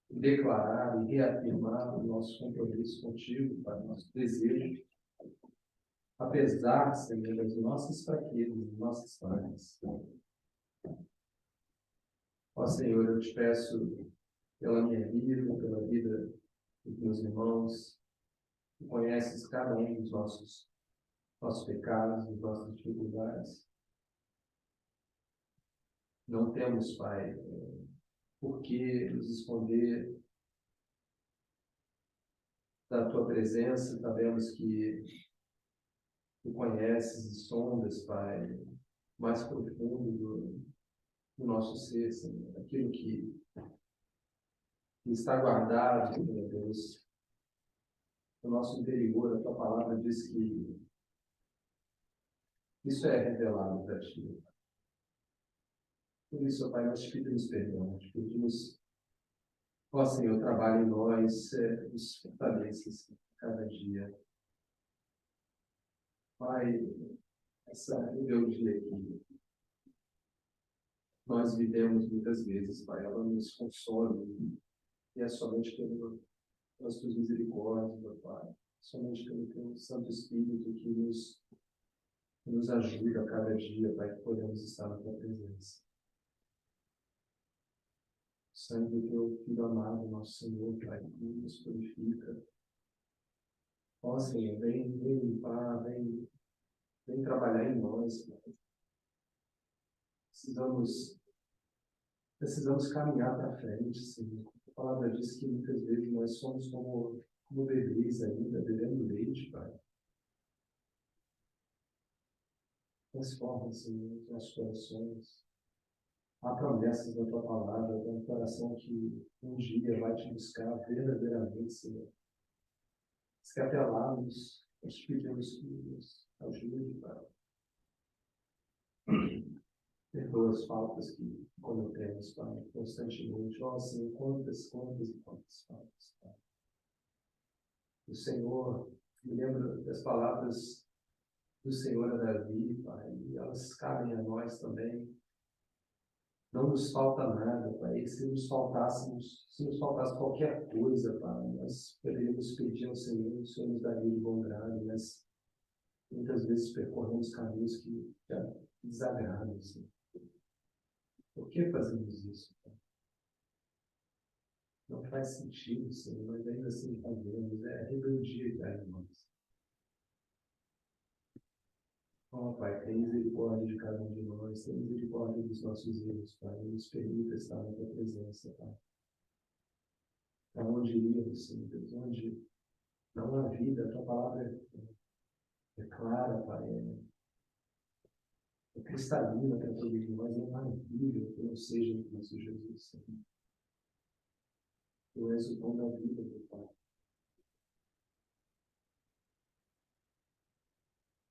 Speaker 4: declarar e reafirmar o nosso compromisso contigo, Pai, o nosso desejo apesar, Senhor, das nossas fraquezas, das nossas falhas. Ó Senhor, eu te peço pela minha vida, pela vida dos meus irmãos, que conheces cada um dos nossos pecados, das nossas dificuldades. Não temos, Pai, por que nos esconder da tua presença. Sabemos que tu conheces e sondas, Pai, mais profundo do nosso ser, Senhor, aquilo que está guardado, meu Deus, no nosso interior. A tua palavra diz que isso é revelado para ti. Por isso, Pai, nós te pedimos perdão, nós te pedimos, ó Senhor, trabalhe em nós, nos fortaleça cada dia. Pai, essa rebeldia que nós vivemos muitas vezes, Pai, ela nos consome, e é somente pelas tuas misericórdias, meu Pai, somente pelo teu Santo Espírito que nos ajuda a cada dia, Pai, que podemos estar na tua presença. O sangue do teu Filho amado, nosso Senhor, Pai, que nos purifica. Ó Senhor, vem limpar, vem trabalhar em nós, Pai. Precisamos caminhar para frente, Senhor. A palavra diz que muitas vezes nós somos como bebês ainda, bebendo leite, Pai. Transforma, Senhor, os nossos corações. Há promessas na tua palavra, tem um coração que um dia vai te buscar verdadeiramente, Senhor. Se até lá nós te pedimos que nos ajude, Pai. Perdoa as faltas que cometemos, Pai, constantemente. Ó, Senhor, quantas faltas, Pai. O Senhor, me lembro das palavras do Senhor a Davi, Pai, e elas cabem a nós também. Não nos falta nada, Pai. E se nos faltasse qualquer coisa, Pai, nós poderíamos pedir ao Senhor, o Senhor nos daria de bom grado, mas muitas vezes percorremos caminhos que já desagradam, Senhor. Por que fazemos isso, Pai? Não faz sentido, Senhor, mas ainda assim fazemos. É rebeldia que há em nós. Ó, Pai, tem misericórdia de cada um de nós, tem misericórdia dos nossos erros, Pai, e nos permita estar na tua presença, Pai. Para onde irmos, Senhor Deus, onde não há vida, a tua palavra é clara, Pai, é cristalina para todos nós, não há vida que não seja em Cristo Jesus, Senhor. Tu és o pão da vida, meu Pai.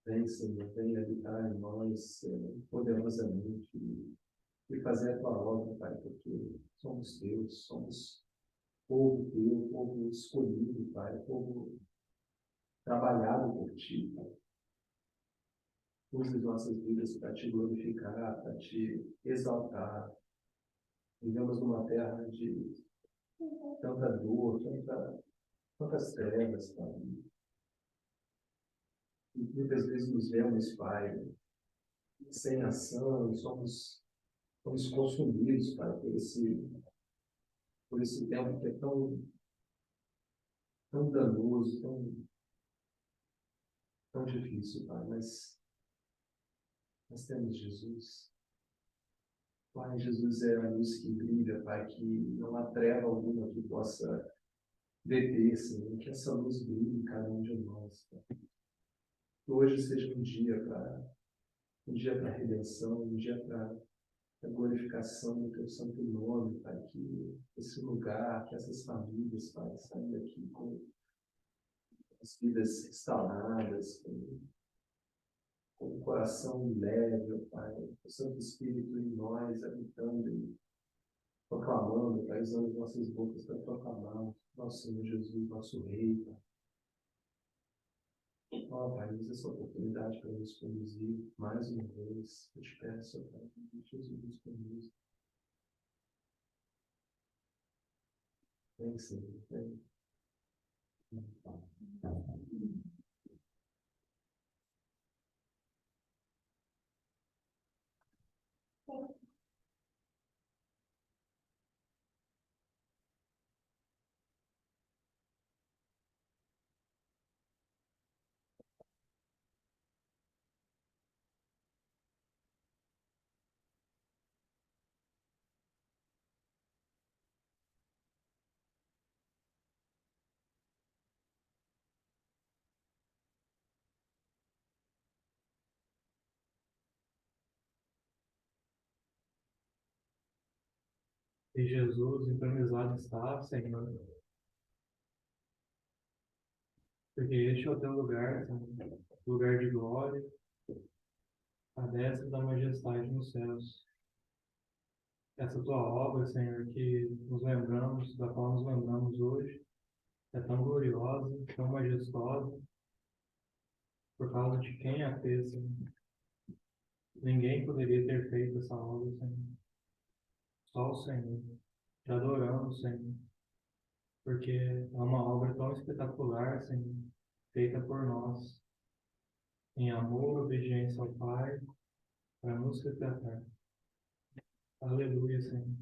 Speaker 4: Vem, Senhor, vem habitar em nós poderosamente e fazer a tua obra, Pai, porque somos teus, somos povo teu, povo escolhido, Pai, povo trabalhado por ti, Pai. Use as nossas vidas para te glorificar, para te exaltar. Vivemos numa terra de tanta dor, tantas trevas, Pai. E muitas vezes nos vemos, Pai, sem ação, somos consumidos, Pai, por esse tempo que é tão danoso, tão difícil, Pai, mas nós temos Jesus. Pai, Jesus é a luz que brilha, Pai, que não há treva alguma que possa deter, Senhor, que essa luz brilhe em cada um de nós, Pai. Que hoje seja um dia para a redenção, um dia para a glorificação do teu santo nome, Pai, que esse lugar, que essas famílias, Pai, saiam daqui com as vidas instaladas, com o coração leve, Pai, o Santo Espírito em nós, habitando e proclamando, Pai, usando as nossas bocas para proclamar nosso Senhor Jesus, nosso Rei, Pai. Ó, Pai, usa essa oportunidade para nos conduzir mais uma vez. Eu te peço, Pai, que Jesus nos conduza. Vem, Senhor, vem.
Speaker 3: E Jesus entronizado está, Senhor, porque este é o teu lugar, Senhor, lugar de glória, a destra da majestade nos céus. Essa tua obra, Senhor, que nos lembramos, da qual nos lembramos hoje, é tão gloriosa, tão majestosa, por causa de quem a fez, Senhor. Ninguém poderia ter feito essa obra, Senhor. Só o Senhor. Te adoramos, Senhor, porque é uma obra tão espetacular, Senhor, feita por nós, em amor, obediência ao Pai, para nos resgatar. Aleluia, Senhor,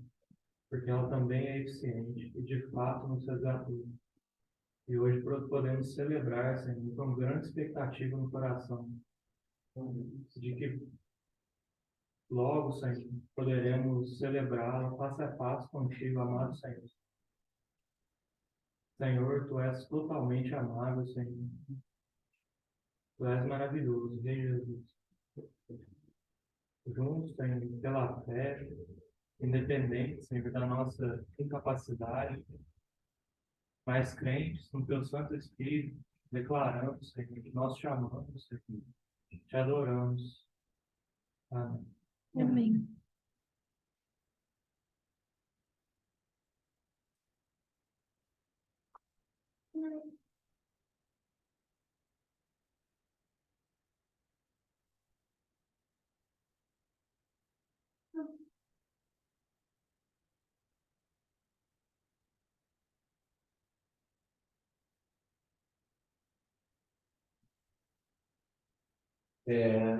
Speaker 3: porque ela também é eficiente e de fato nos resgatou. E hoje podemos celebrar, Senhor, com grande expectativa no coração, de que logo, Senhor, poderemos celebrá-la face a face contigo, amado Senhor. Senhor, tu és totalmente amável, Senhor. Tu és maravilhoso, Rei Jesus. Juntos, Senhor, pela fé, independente, Senhor, da nossa incapacidade, mas crentes no teu Santo Espírito, declaramos, Senhor, que nós te amamos, Senhor, te adoramos. Amém.
Speaker 2: Amém.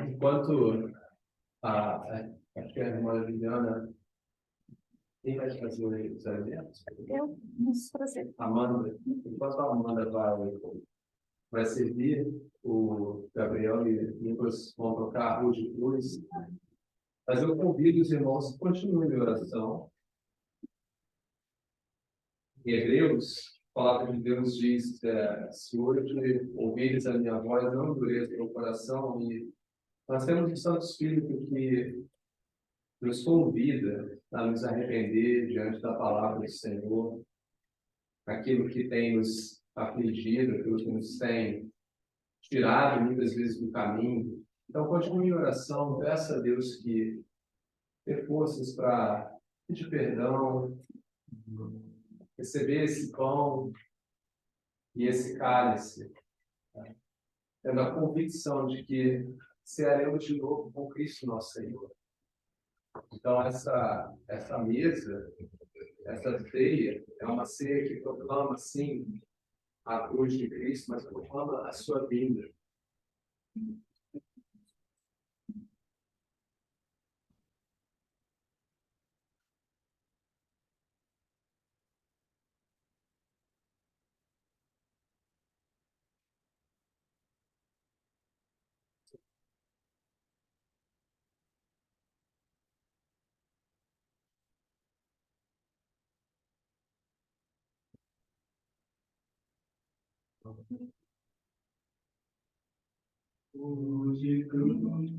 Speaker 4: Enquanto acho que a irmã Juliana, quem vai fazer os alimentos?
Speaker 2: Eu não sei.
Speaker 4: Amanda, enquanto a Amanda vai servir, o Gabriel e o Nicolas vão tocar a Rua de Cruz, mas eu convido os irmãos que continuem em oração. Em Hebreus, a palavra de Deus diz: se hoje ouvires a minha voz, não endureça o coração. E nós temos o Santo Espírito que nos convida a nos arrepender diante da palavra do Senhor, aquilo que tem nos afligido, aquilo que nos tem tirado muitas vezes do caminho. Então, continue em oração, peça a Deus que dê forças para pedir perdão, receber esse pão e esse cálice, né? Tendo a convicção de que cearemos de novo com Cristo nosso Senhor. Então, essa mesa, essa ceia, é uma ceia que proclama, sim, a cruz de Cristo, mas proclama a sua vinda.
Speaker 3: Cruz de cruz,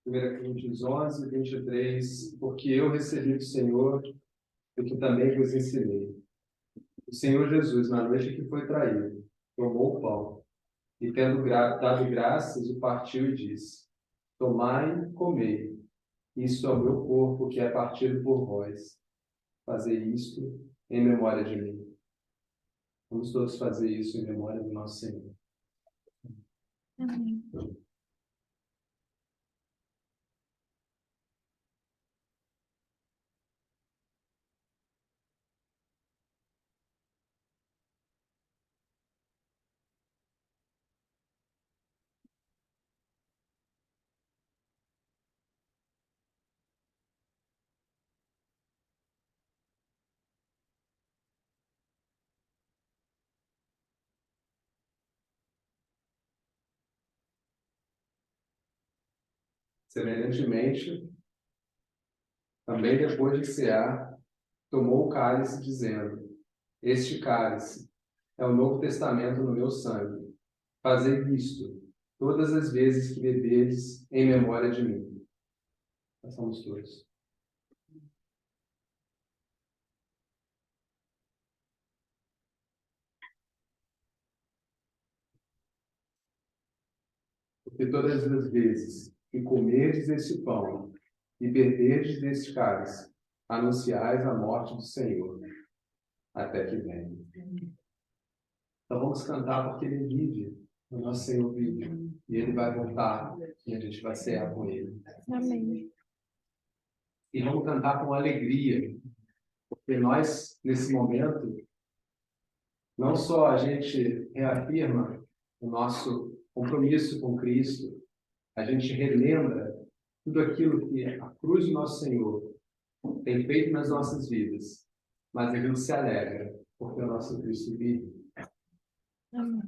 Speaker 4: Primeira Coríntios 11, 23, porque eu recebi do Senhor o que também vos ensinei. O Senhor Jesus, na noite que foi traído, tomou o pão e, tendo dado graças, o partiu e disse: Tomai e comei, isto é o meu corpo que é partido por vós. Fazei isto em memória de mim. Vamos todos fazer isso em memória do nosso Senhor.
Speaker 2: Amém.
Speaker 4: Semelhantemente, também depois de cear, tomou o cálice, dizendo: Este cálice é o Novo Testamento no meu sangue. Fazei isto todas as vezes que beberdes em memória de mim. Passamos todos. Porque todas as vezes que comerdes este pão e beberdes deste cálice, anunciais a morte do Senhor, até que venha. Então vamos cantar porque Ele vive, o nosso Senhor vive, e Ele vai voltar, e a gente vai cear com Ele.
Speaker 2: Amém.
Speaker 4: E vamos cantar com alegria, porque nós, nesse momento, não só a gente reafirma o nosso compromisso com Cristo, a gente relembra tudo aquilo que a cruz do nosso Senhor tem feito nas nossas vidas, mas a gente se alegra, porque o nosso Cristo vive.
Speaker 2: Amém.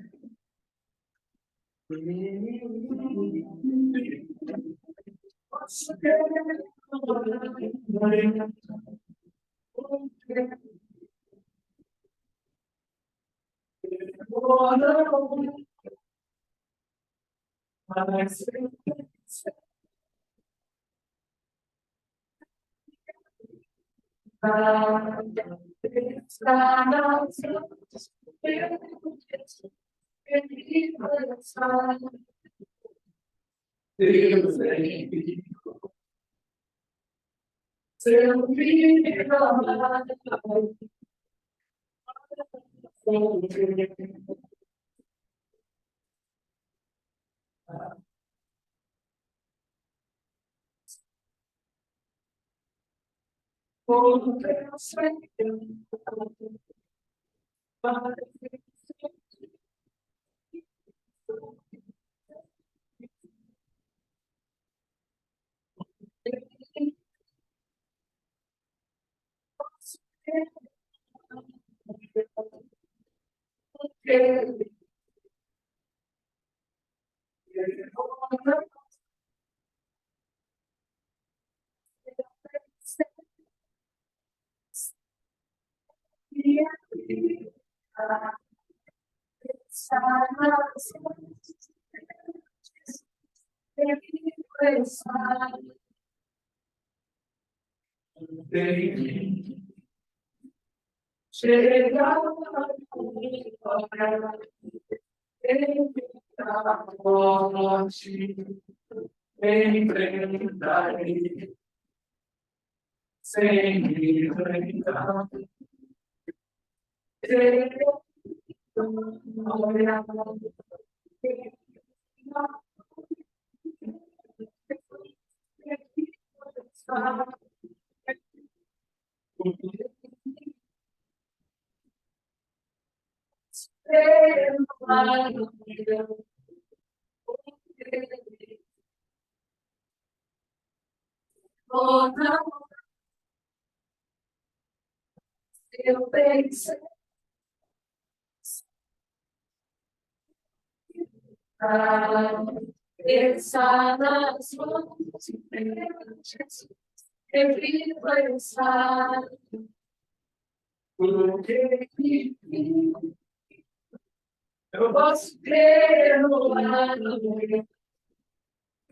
Speaker 6: Eu posso crer no ano,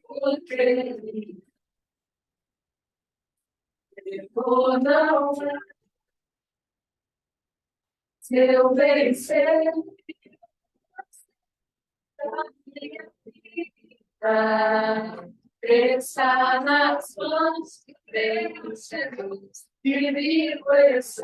Speaker 6: porque ou não, se eu vencer a minha vida, pensar nas mãos que tem Jesus e me conhecer.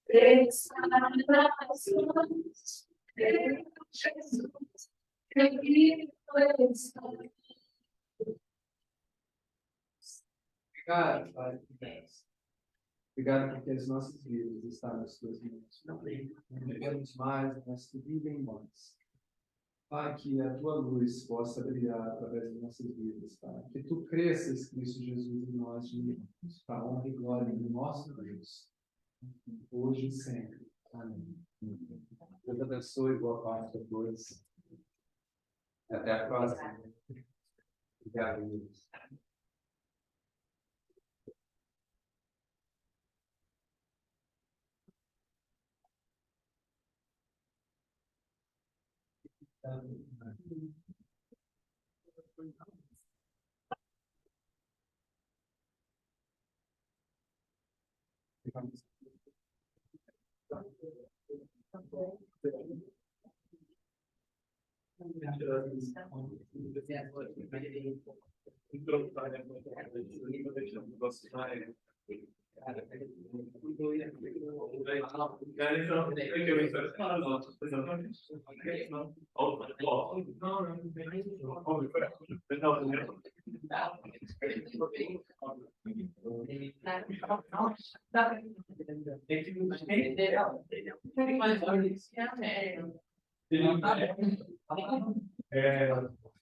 Speaker 6: Pensar nas mãos de Jesus e me conhecer.
Speaker 4: Obrigado, Pai de Deus. Obrigado porque as nossas vidas estão nas tuas mãos. Não devemos mais, mas tu vive em nós. Pai, que a tua luz possa brilhar através das nossas vidas, Pai. Que tu cresças, Cristo Jesus, em nós, para a honra e glória do nosso Deus, hoje e sempre. Amém. Deus abençoe, boa parte a todos. Até a próxima. Obrigado, Jesus.